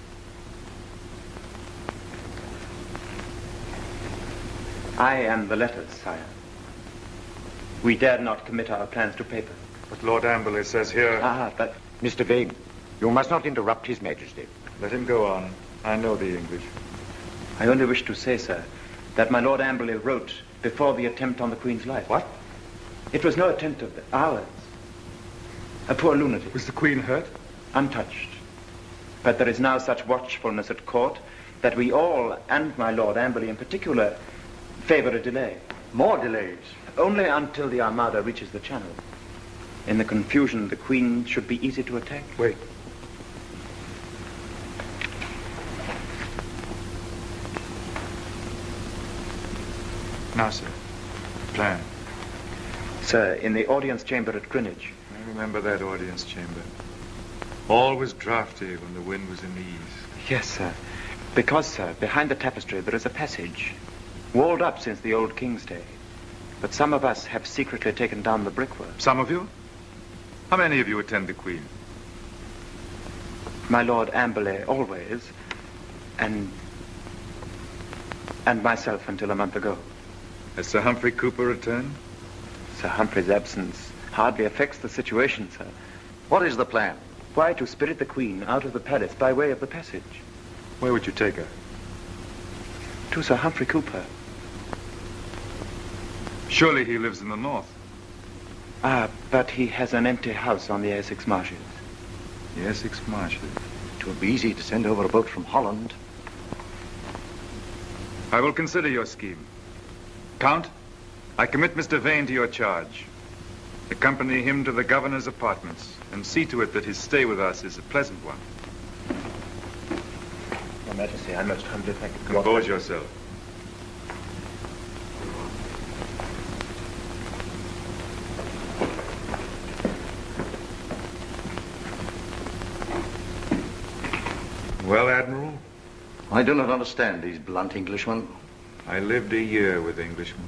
I am the letters, sire. We dared not commit our plans to paper. But Lord Amberley says here... but... Mr. Vane, you must not interrupt His Majesty. Let him go on. I know the English. I only wish to say, sir, that my Lord Amberley wrote before the attempt on the Queen's life. What? It was no attempt of ours. A poor lunatic. Was the Queen hurt? Untouched. But there is now such watchfulness at court that we all, and my Lord Amberley in particular, favor a delay. More delays? Only until the Armada reaches the Channel. In the confusion, the Queen should be easy to attack. Wait. Now, sir. Plan. Sir, in the audience chamber at Greenwich. I remember that audience chamber. All was draughty when the wind was in the east. Yes, sir. Because, sir, behind the tapestry there is a passage, walled up since the old King's day. But some of us have secretly taken down the brickwork. Some of you? How many of you attend the Queen? My Lord Amberley always, and myself until a month ago. Has Sir Humphrey Cooper returned? Sir Humphrey's absence hardly affects the situation, sir. What is the plan? Why, to spirit the Queen out of the palace by way of the passage. Where would you take her? To Sir Humphrey Cooper. Surely he lives in the north. But he has an empty house on the Essex marshes. The Essex marshes? It would be easy to send over a boat from Holland. I will consider your scheme. Count, I commit Mr. Vane to your charge. Accompany him to the governor's apartments and see to it that his stay with us is a pleasant one. Your Majesty, I most humbly thank you. Compose yourself. Well, Admiral? I do not understand these blunt Englishmen. I lived a year with Englishmen.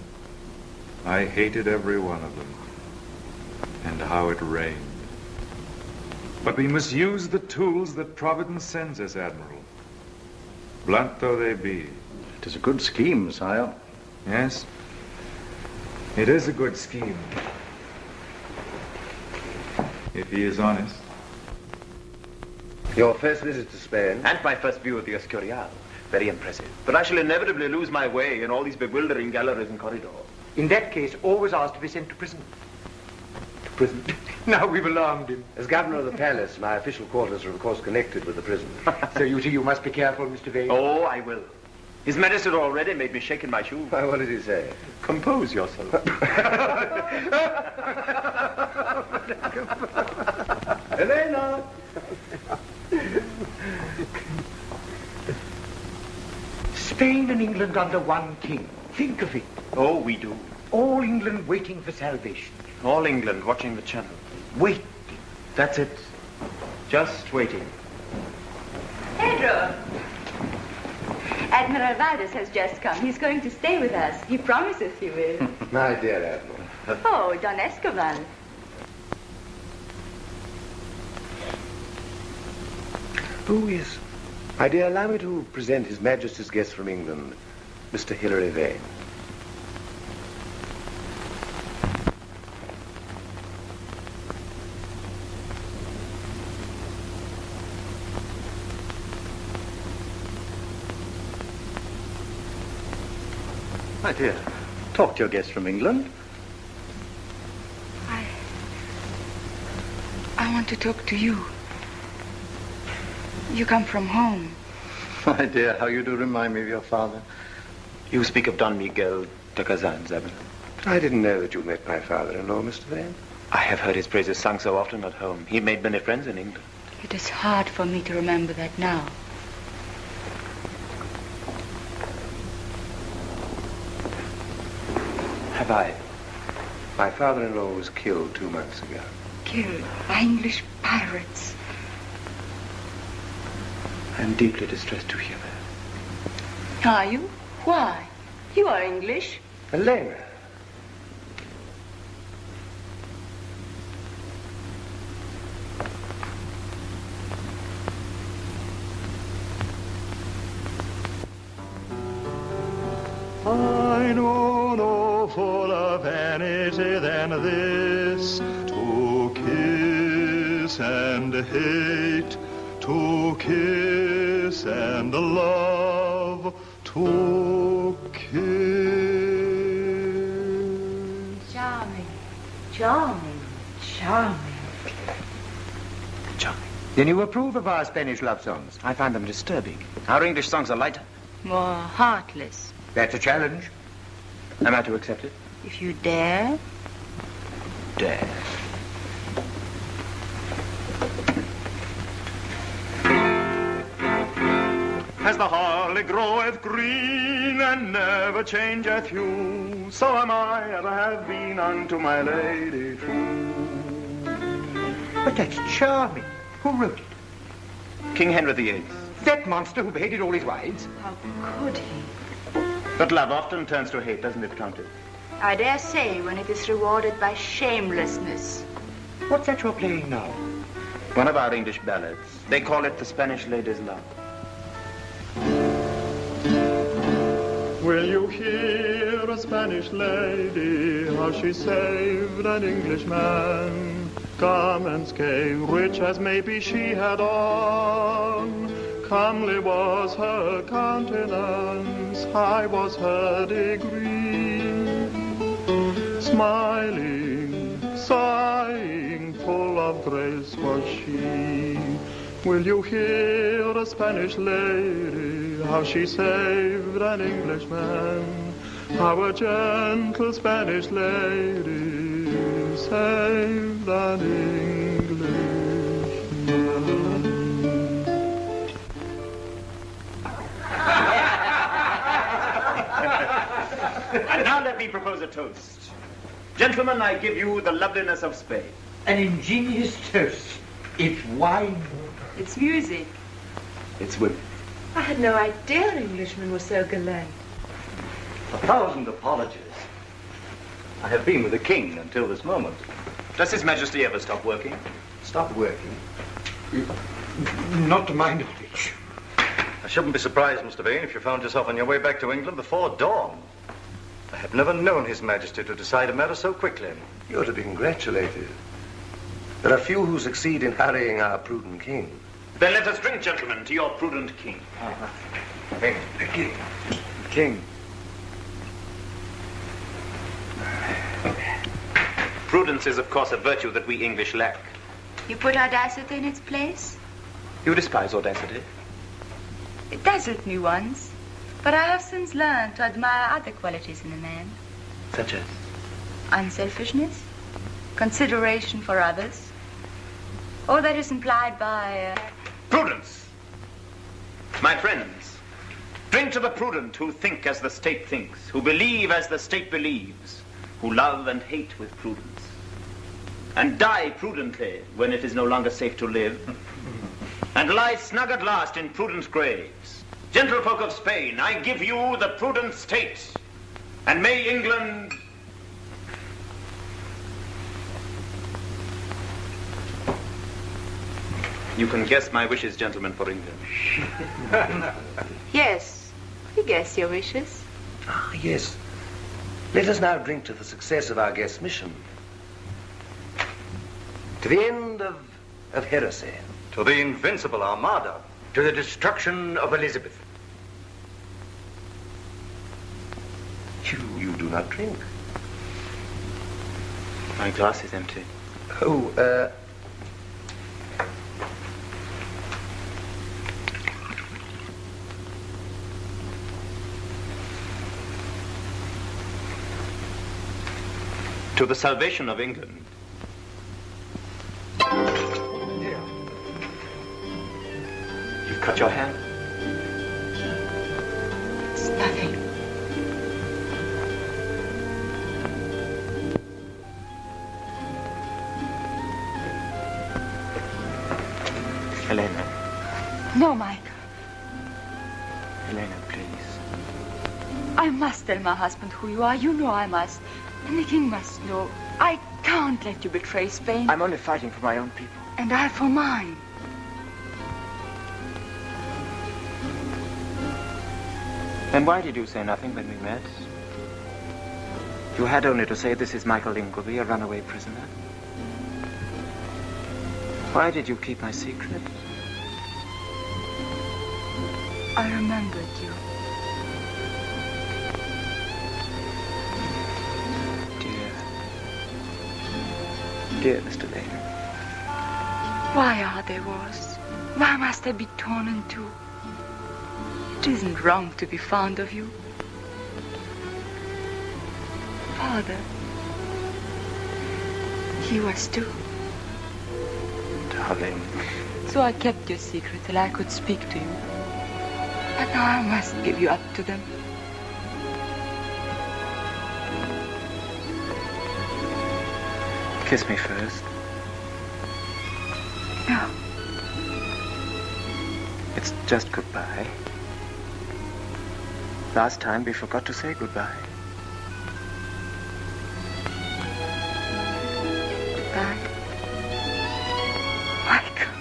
I hated every one of them. And how it rained. But we must use the tools that Providence sends us, Admiral. Blunt though they be. It is a good scheme, sire. Yes, it is a good scheme. If he is honest. Your first visit to Spain? And my first view of the Escurial. Very impressive. But I shall inevitably lose my way in all these bewildering galleries and corridors. In that case, always ask to be sent to prison. To prison? Now we've alarmed him. As governor of the palace, my official quarters are of course connected with the prison. So you see, you must be careful, Mr. Vane. Oh, I will. His Majesty already made me shake in my shoes. Why, what did he say? Compose yourself. Elena! Spain and England under one king. think of it. Oh, we do. All England waiting for salvation. All England watching the channel. Wait. That's it. Just waiting. Pedro! Admiral Valdez has just come. He's going to stay with us. He promises he will. My dear Admiral. Oh, Don Escobar. Who is... My dear, allow me to present His Majesty's guest from England, Mr. Hilary Vane. My dear, talk to your guest from England. I want to talk to you. You come from home. My dear, how you do remind me of your father. You speak of Don Miguel de Kazan, Zabin. I didn't know that you met my father-in-law, Mr. Vane. I have heard his praises sung so often at home. He made many friends in England. It is hard for me to remember that now. Have I? My father-in-law was killed 2 months ago. Killed by English pirates. I'm deeply distressed to hear that. Are you? Why? You are English. Elena. I know no fuller vanity than this, to kiss and hate, to kiss and love, to kiss. Charming, charming, charming. Charming. Then you approve of our Spanish love songs? I find them disturbing. Our English songs are lighter. More heartless. That's a challenge. Am I to accept it? If you dare. Dare. As the holly groweth green and never changeth hue, so am I ever have been unto my lady true. But that's charming. Who wrote it? King Henry VIII. That monster who beheaded all his wives? How could he? But love often turns to hate, doesn't it, Countess? I dare say when it is rewarded by shamelessness. What's that you're playing now? One of our English ballads. They call it The Spanish Lady's Love. Will you hear a Spanish lady, how she saved an Englishman? Garments came rich as maybe she had on. Comely was her countenance, high was her degree. Smiling, sighing, full of grace was she. Will you hear a Spanish lady, how she saved an Englishman? How a gentle Spanish lady saved an Englishman. And now let me propose a toast. Gentlemen, I give you the loveliness of Spain. An ingenious toast. It's wine. It's music. It's women. I had no idea Englishmen were so gallant. 1,000 apologies. I have been with the king until this moment. Does His Majesty ever stop working? Stop working? Not to my knowledge. I shouldn't be surprised, Mr. Vane, if you found yourself on your way back to England before dawn. I have never known His Majesty to decide a matter so quickly. You're to be congratulated. There are few who succeed in harrying our prudent king. Then let us drink, gentlemen, to your prudent king. King. Prudence is, of course, a virtue that we English lack. You put audacity in its place? You despise audacity? It dazzled me once, but I have since learned to admire other qualities in a man. Such as? Unselfishness, consideration for others. All that is implied by... Prudence! My friends, Drink to the prudent who think as the state thinks, who believe as the state believes, who love and hate with prudence, and die prudently when it is no longer safe to live, and lie snug at last in prudent graves. Gentlefolk of Spain, I give you the prudent state, and may England... You can guess my wishes, gentlemen, for England. Yes, we guess your wishes. Ah, yes. Let us now drink to the success of our guest's mission. To the end of heresy. To the invincible Armada. To the destruction of Elizabeth. You do not drink. My glass is empty. Oh, To the salvation of England. You've cut your hand? It's nothing. Helena. No, Michael. Helena, please. I must tell my husband who you are. You know I must. And the king must know. I can't let you betray Spain. I'm only fighting for my own people. And I for mine. Then why did you say nothing when we met? You had only to say, this is Michael Ingleby, a runaway prisoner. Why did you keep my secret? I remembered you. Dear Mr. Lane. Why are there wars? Why must I be torn in two? It isn't wrong to be fond of you. Father, he was too. Darling. So I kept your secret till I could speak to you. But now I must give you up to them. Kiss me first. No. It's just goodbye. Last time we forgot to say goodbye. Goodbye. Michael.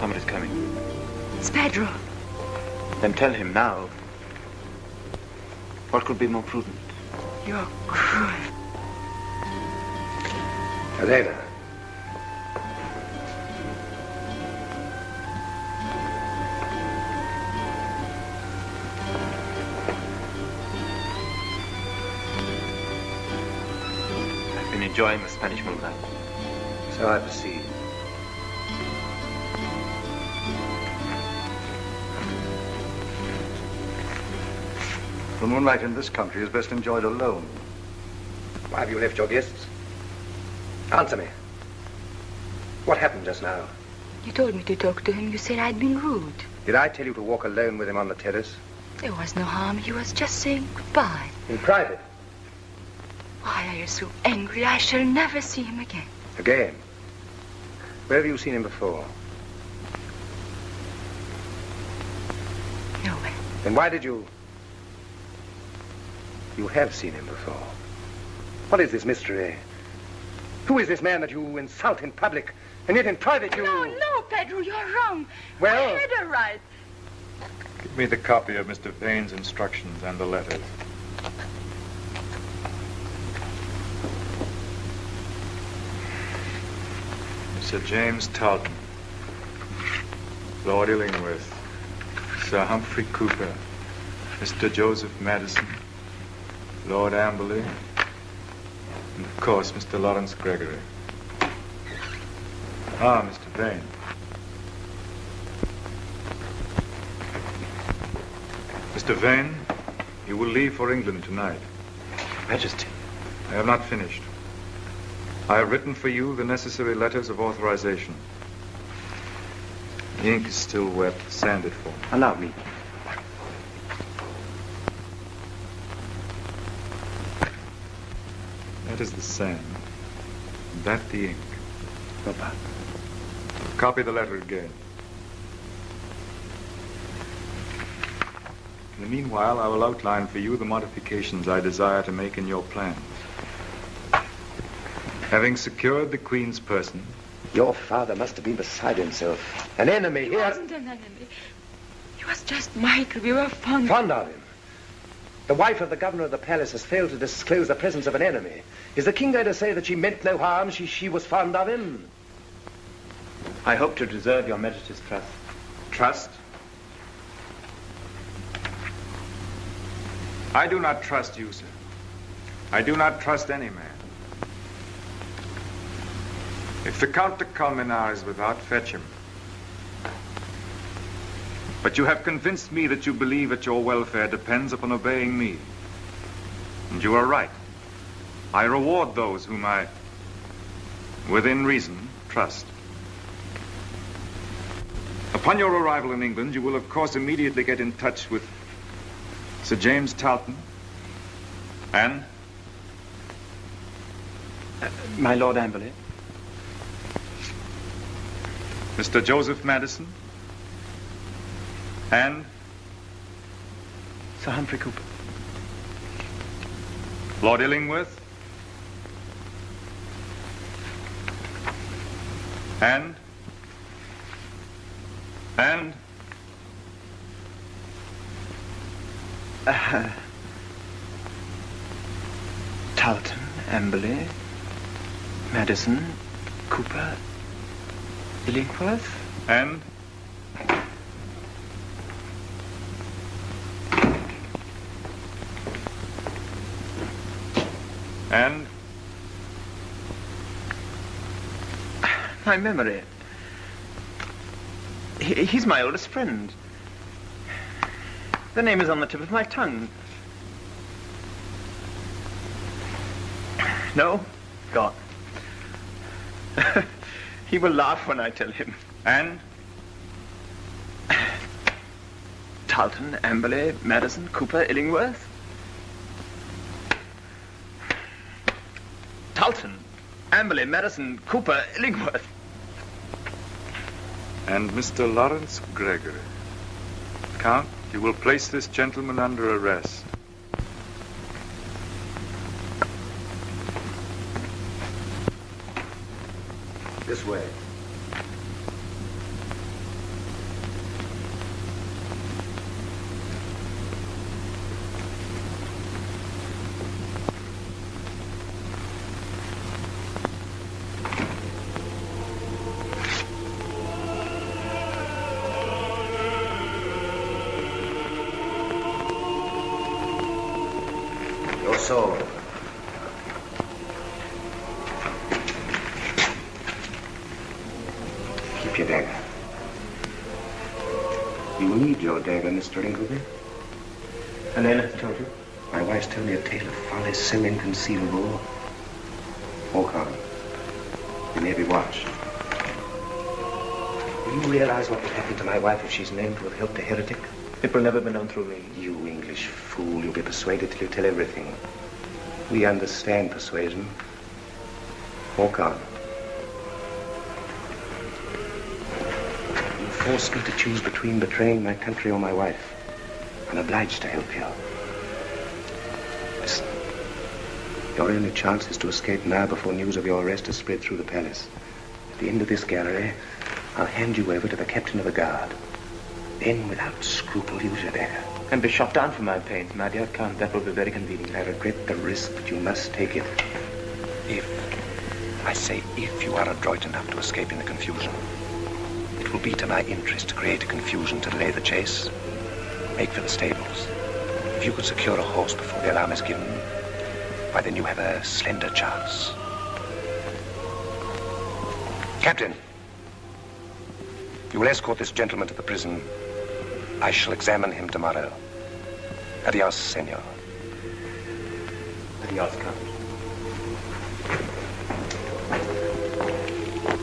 Somebody's coming. It's Pedro. Then tell him now. What could be more prudent? You're cruel. Helena. I've been enjoying the Spanish moonlight. So I perceive. The moonlight in this country is best enjoyed alone. Why have you left your guests? Answer me. What happened just now? You told me to talk to him. You said I'd been rude. Did I tell you to walk alone with him on the terrace? There was no harm. He was just saying goodbye. In private? Why are you so angry? I shall never see him again. Again? Where have you seen him before? Nowhere. Then why did you... You have seen him before. What is this mystery? Who is this man that you insult in public, and yet in private you... No, Pedro, you're wrong. Well... I had a right. Give me the copy of Mr. Vane's instructions and the letters. Sir James Talton, Lord Illingworth, Sir Humphrey Cooper, Mr. Joseph Madison, Lord Amberley, and of course, Mr. Lawrence Gregory. Ah, Mr. Vane. Mr. Vane, you will leave for England tonight. Majesty. I have not finished. I have written for you the necessary letters of authorization. The ink is still wet. Sand it for me. Allow me. That is the sand. That the ink. Papa. Copy the letter again. In the meanwhile, I will outline for you the modifications I desire to make in your plans. Having secured the Queen's person... Your father must have been beside himself. An enemy here. He wasn't an enemy. He was just Michael. We were fond of him. The wife of the governor of the palace has failed to disclose the presence of an enemy. Is the king going to say that she meant no harm? She was fond of him? I hope to deserve your Majesty's trust. Trust? I do not trust you, sir. I do not trust any man. If the Count de Colmenar is without, fetch him. But you have convinced me that you believe that your welfare depends upon obeying me. And you are right. I reward those whom I, within reason, trust. Upon your arrival in England, you will, of course, immediately get in touch with Sir James Talton and... my Lord Amberley. Mr. Joseph Madison and... Sir Humphrey Cooper. Lord Illingworth and... Talton, Amberley, Madison, Cooper, Illingworth. And? And? My memory. He's my oldest friend. The name is on the tip of my tongue. No? Gone. He will laugh when I tell him. And? Talton, Amberley, Madison, Cooper, Illingworth. Talton, Amberley, Madison, Cooper, Illingworth. And Mr. Lawrence Gregory. Count, you will place this gentleman under arrest. This way. Your soul. Keep your dagger. You need your dagger, Mr. Ingleby. Helena has told you? My wife's told me a tale of folly so inconceivable. Walk on. You may be watched. Do you realize what would happen to my wife if she's known to have helped a heretic? It will never be known through me. You English fool. You'll be persuaded till you tell everything. We understand persuasion. Walk on. You forced me to choose between betraying my country or my wife. I'm obliged to help you. Listen. Your only chance is to escape now before news of your arrest has spread through the palace. At the end of this gallery, I'll hand you over to the captain of the guard. Then, without scruple, use your dagger. And be shot down for my pains, my dear Count. That will be very convenient. I regret the risk, but you must take it. If, I say if, you are adroit enough to escape in the confusion. It will be to my interest to create a confusion to delay the chase. Make for the stables. If you could secure a horse before the alarm is given, why then you have a slender chance. Captain, you will escort this gentleman to the prison. I shall examine him tomorrow. Adios, senor. Adios, Count.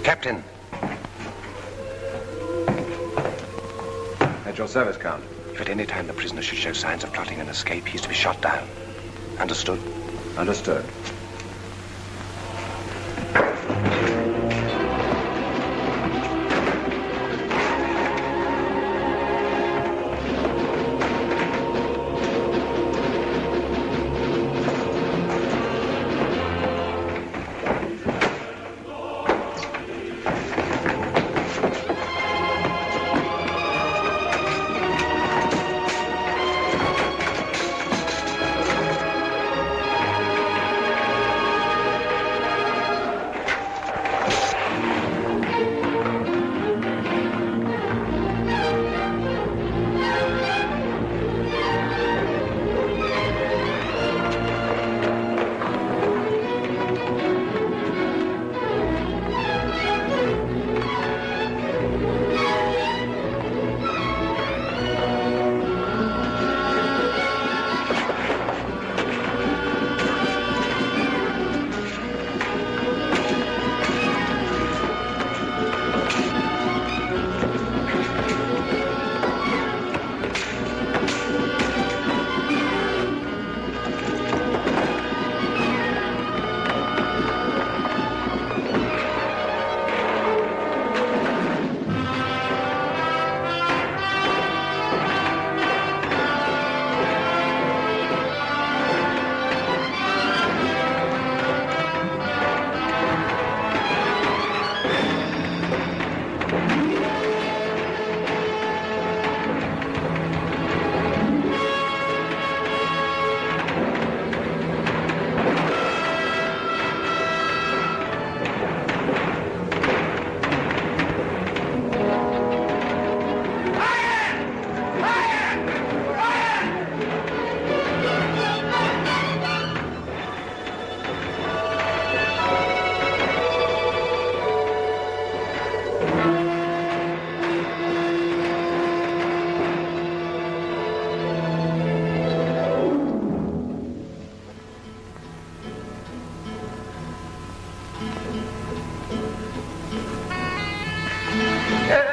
Captain. At your service, Count. If at any time the prisoner should show signs of plotting an escape, he's to be shot down. Understood? Understood.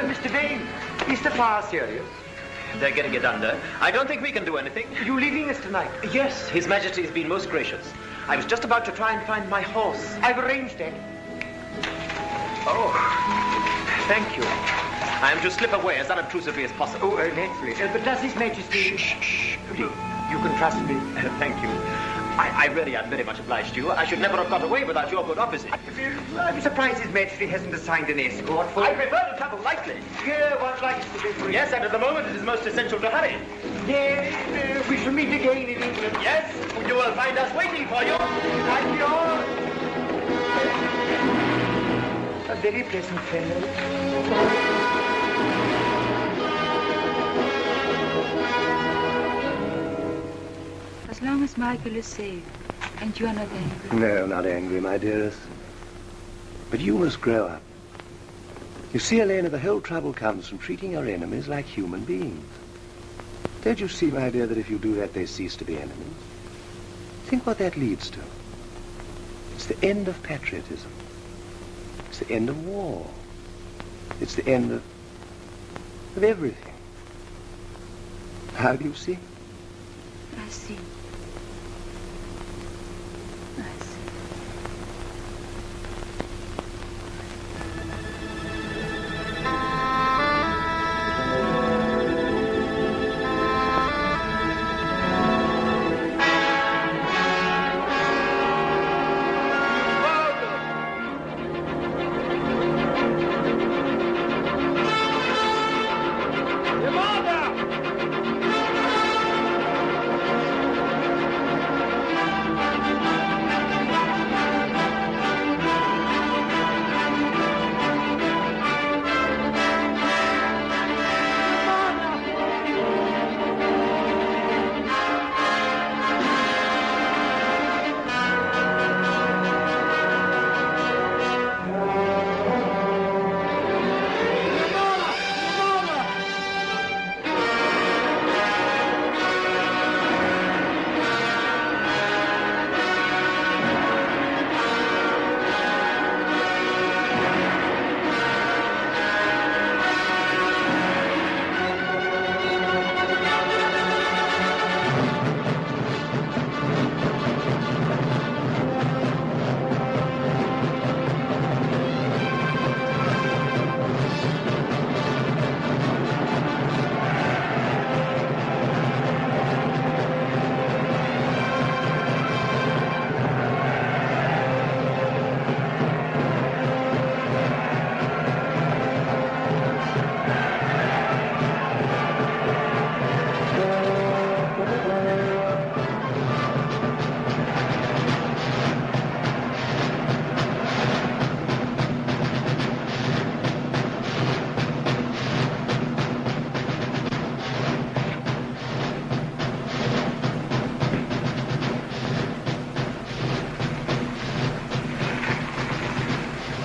Mr. Vane, is the fire serious? They're getting it under. I don't think we can do anything. You leaving us tonight? Yes, His Majesty has been most gracious. I was just about to try and find my horse. I've arranged it. Oh, thank you. I am to slip away as unobtrusively as possible. Oh, naturally. But does His Majesty... Shh. You can trust me. Thank you. I really am very much obliged to you. I should never have got away without your good offices. I'm surprised His Majesty hasn't assigned an escort for... I prefer to travel lightly. Yeah, one likes to be free. Yes, and at the moment it is most essential to hurry. Yes, we shall meet again in England. Yes, you will find us waiting for you. Thank you. A very pleasant fellow. As long as Michael is safe, and you are not angry. No, not angry, my dearest. But you must grow up. You see, Elena, the whole trouble comes from treating your enemies like human beings. Don't you see, my dear, that if you do that, they cease to be enemies? Think what that leads to. It's the end of patriotism. It's the end of war. It's the end of everything. How do you see? I see.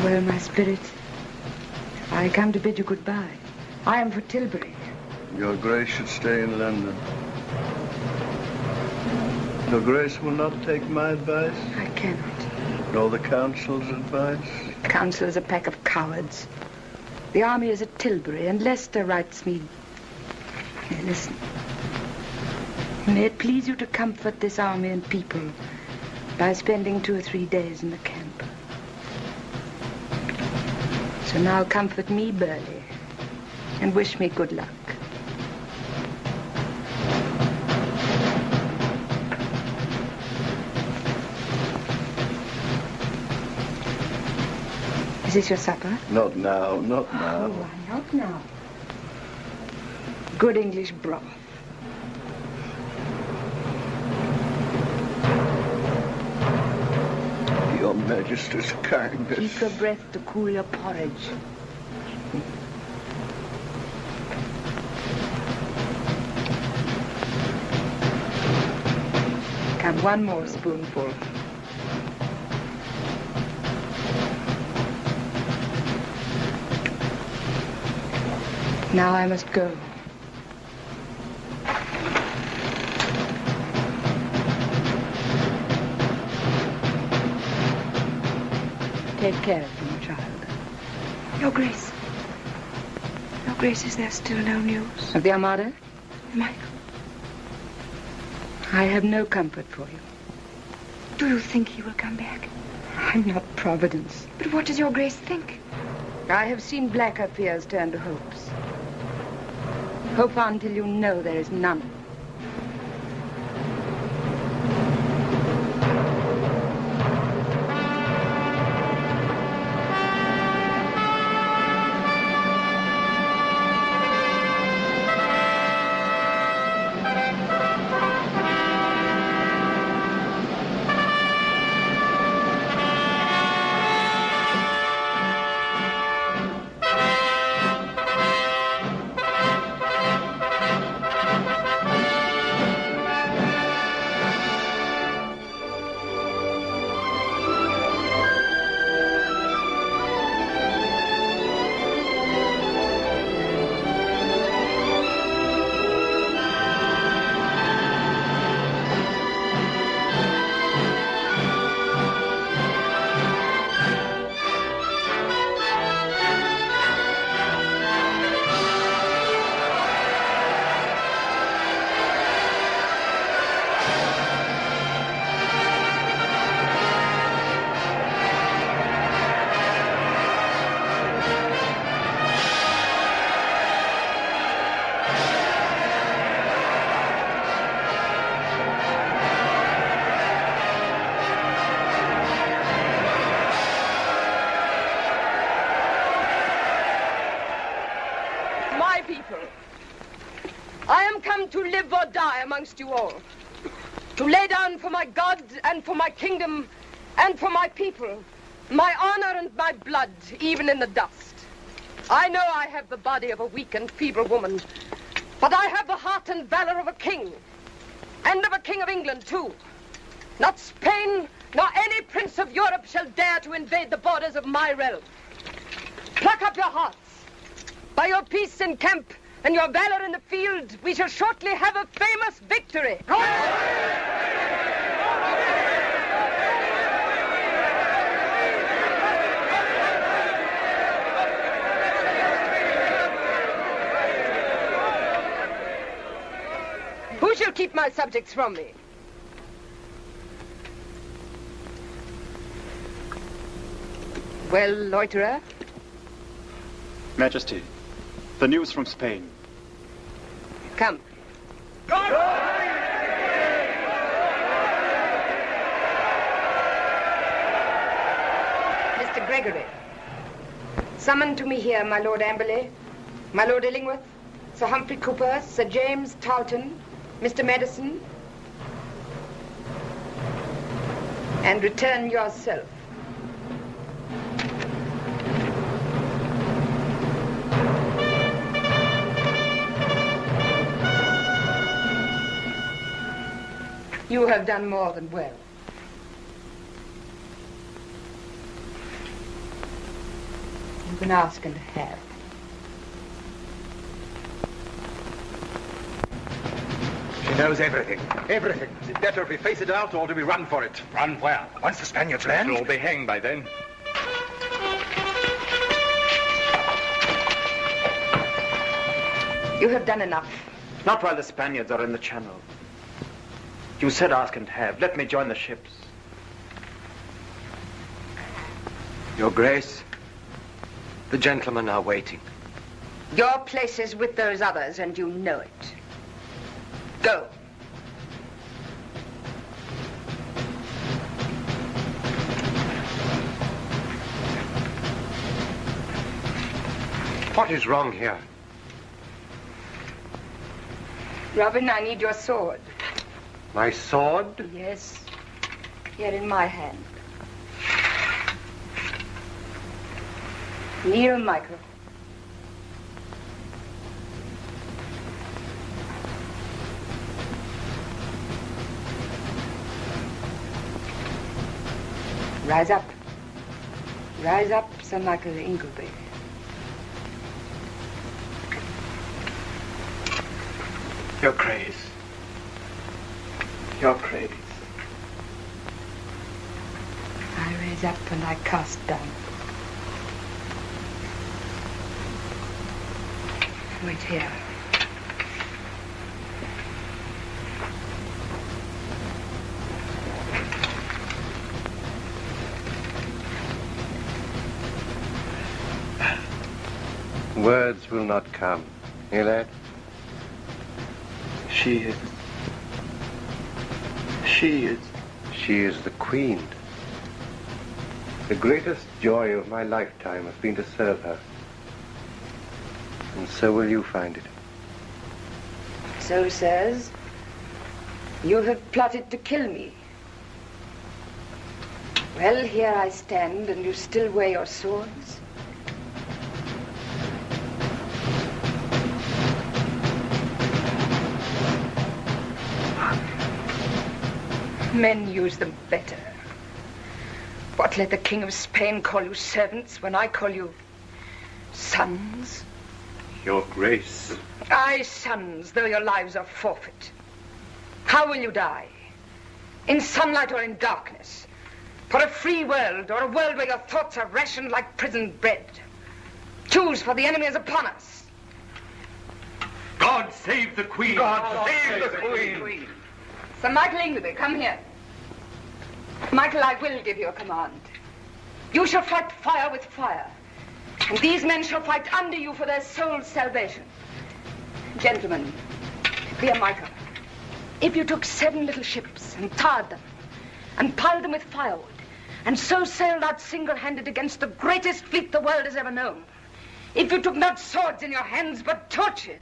Well, my spirit, I come to bid you goodbye. I am for Tilbury. Your Grace should stay in London. Your Grace will not take my advice? I cannot. Nor the Council's advice? The Council is a pack of cowards. The army is at Tilbury, and Leicester writes me... Here, listen. May it please you to comfort this army and people by spending 2 or 3 days in the camp. So now comfort me, Burley, and wish me good luck. Is this your supper? Not now, not now. Oh, why not now? Good English broth. Your Majesty's kindness. Keep your breath to cool your porridge. Come, one more spoonful. Now I must go. Take care of him, child. Your Grace. Your Grace, is there still no news? Of the Armada? Michael. I have no comfort for you. Do you think he will come back? I'm not Providence. But what does your Grace think? I have seen blacker fears turn to hopes. Hope on till you know there is none. To live or die amongst you all. To lay down for my God and for my kingdom and for my people, my honor and my blood, even in the dust. I know I have the body of a weak and feeble woman, but I have the heart and valor of a king, and of a king of England, too. Not Spain, nor any prince of Europe shall dare to invade the borders of my realm. Pluck up your hearts. By your peace in camp and your valor in the field, we shall shortly have a famous victory. Who shall keep my subjects from me? Well, loiterer? Majesty, the news from Spain. Come. Mr. Gregory, summon to me here my Lord Amberley, my Lord Illingworth, Sir Humphrey Cooper, Sir James Tarleton, Mr. Madison, and return yourself. You have done more than well. You can ask and have. She knows everything. Everything. Is it better if we face it out or do we run for it? Run where? Once the Spaniards land? We'll all be hanged by then. You have done enough. Not while the Spaniards are in the channel. You said ask and have. Let me join the ships. Your Grace, the gentlemen are waiting. Your place is with those others, and you know it. Go. What is wrong here? Robin, I need your sword. My sword? Yes. Here in my hand. Kneel, Michael. Rise up. Rise up, Sir Michael Ingleby. Your Grace. Your Grace. I raise up and I cast down. Wait here. Words will not come. Eh, lad? She is the Queen. The greatest joy of my lifetime has been to serve her. And so will you find it. So, sirs, you have plotted to kill me. Well, here I stand, and you still wear your swords. Men use them better. What, let the King of Spain call you servants when I call you sons? Your Grace. Aye, sons, though your lives are forfeit. How will you die? In sunlight or in darkness? For a free world or a world where your thoughts are rationed like prison bread? Choose, for the enemy is upon us. God save the Queen! God save the Queen! Sir Michael Ingleby, come here. Michael, I will give you a command. You shall fight fire with fire. And these men shall fight under you for their soul's salvation. Gentlemen, dear Michael, if you took 7 little ships and tarred them and piled them with firewood and so sailed out single-handed against the greatest fleet the world has ever known, if you took not swords in your hands but torches...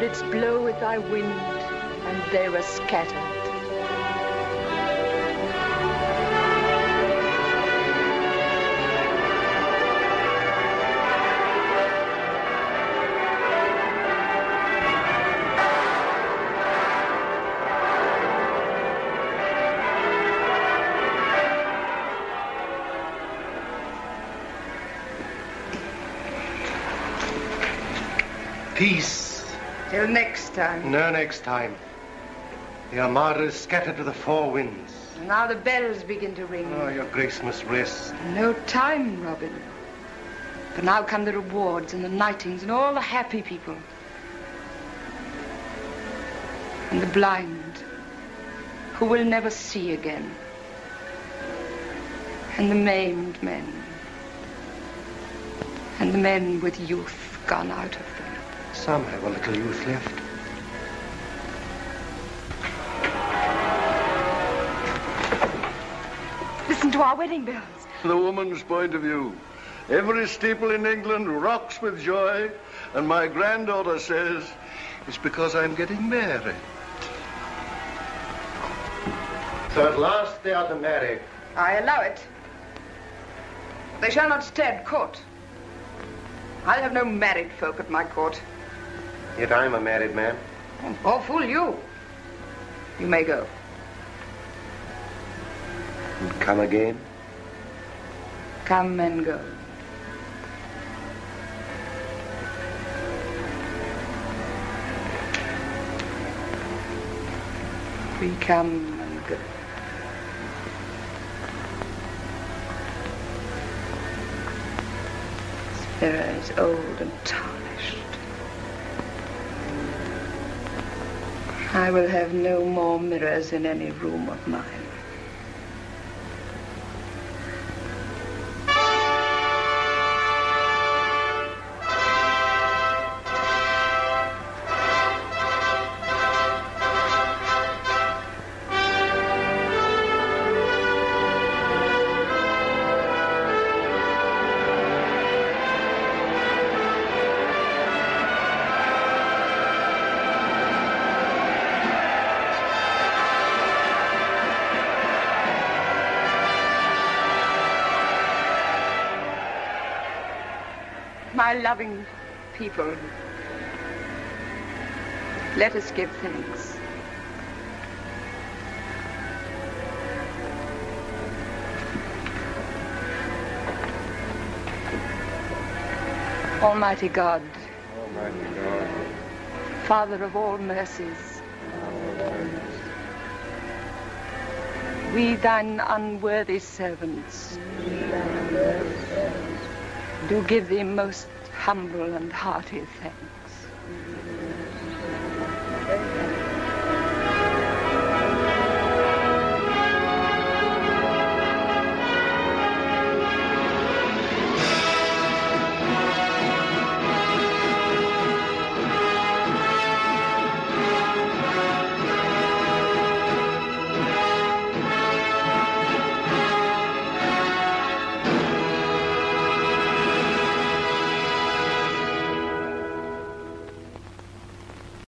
didst blow with thy wind, and they were scattered. Peace. Till next time. No next time. The Armada is scattered to the four winds. And now the bells begin to ring. Oh, your grace must rest. No time, Robin. For now come the rewards and the knightings and all the happy people. And the blind, who will never see again. And the maimed men. And the men with youth gone out of them. Some have a little youth left. Listen to our wedding bells. The woman's point of view. Every steeple in England rocks with joy, and my granddaughter says it's because I'm getting married. So at last they are to marry. I allow it. They shall not stay at court. I'll have no married folk at my court. Yet I'm a married man. Oh, fool you. You may go. And come again? Come and go. We come and go. This mirror is old and tarnished. I will have no more mirrors in any room of mine. My loving people, let us give thanks. Almighty God, Father of all mercies, we thine unworthy servants do give thee most humble and hearty thanks.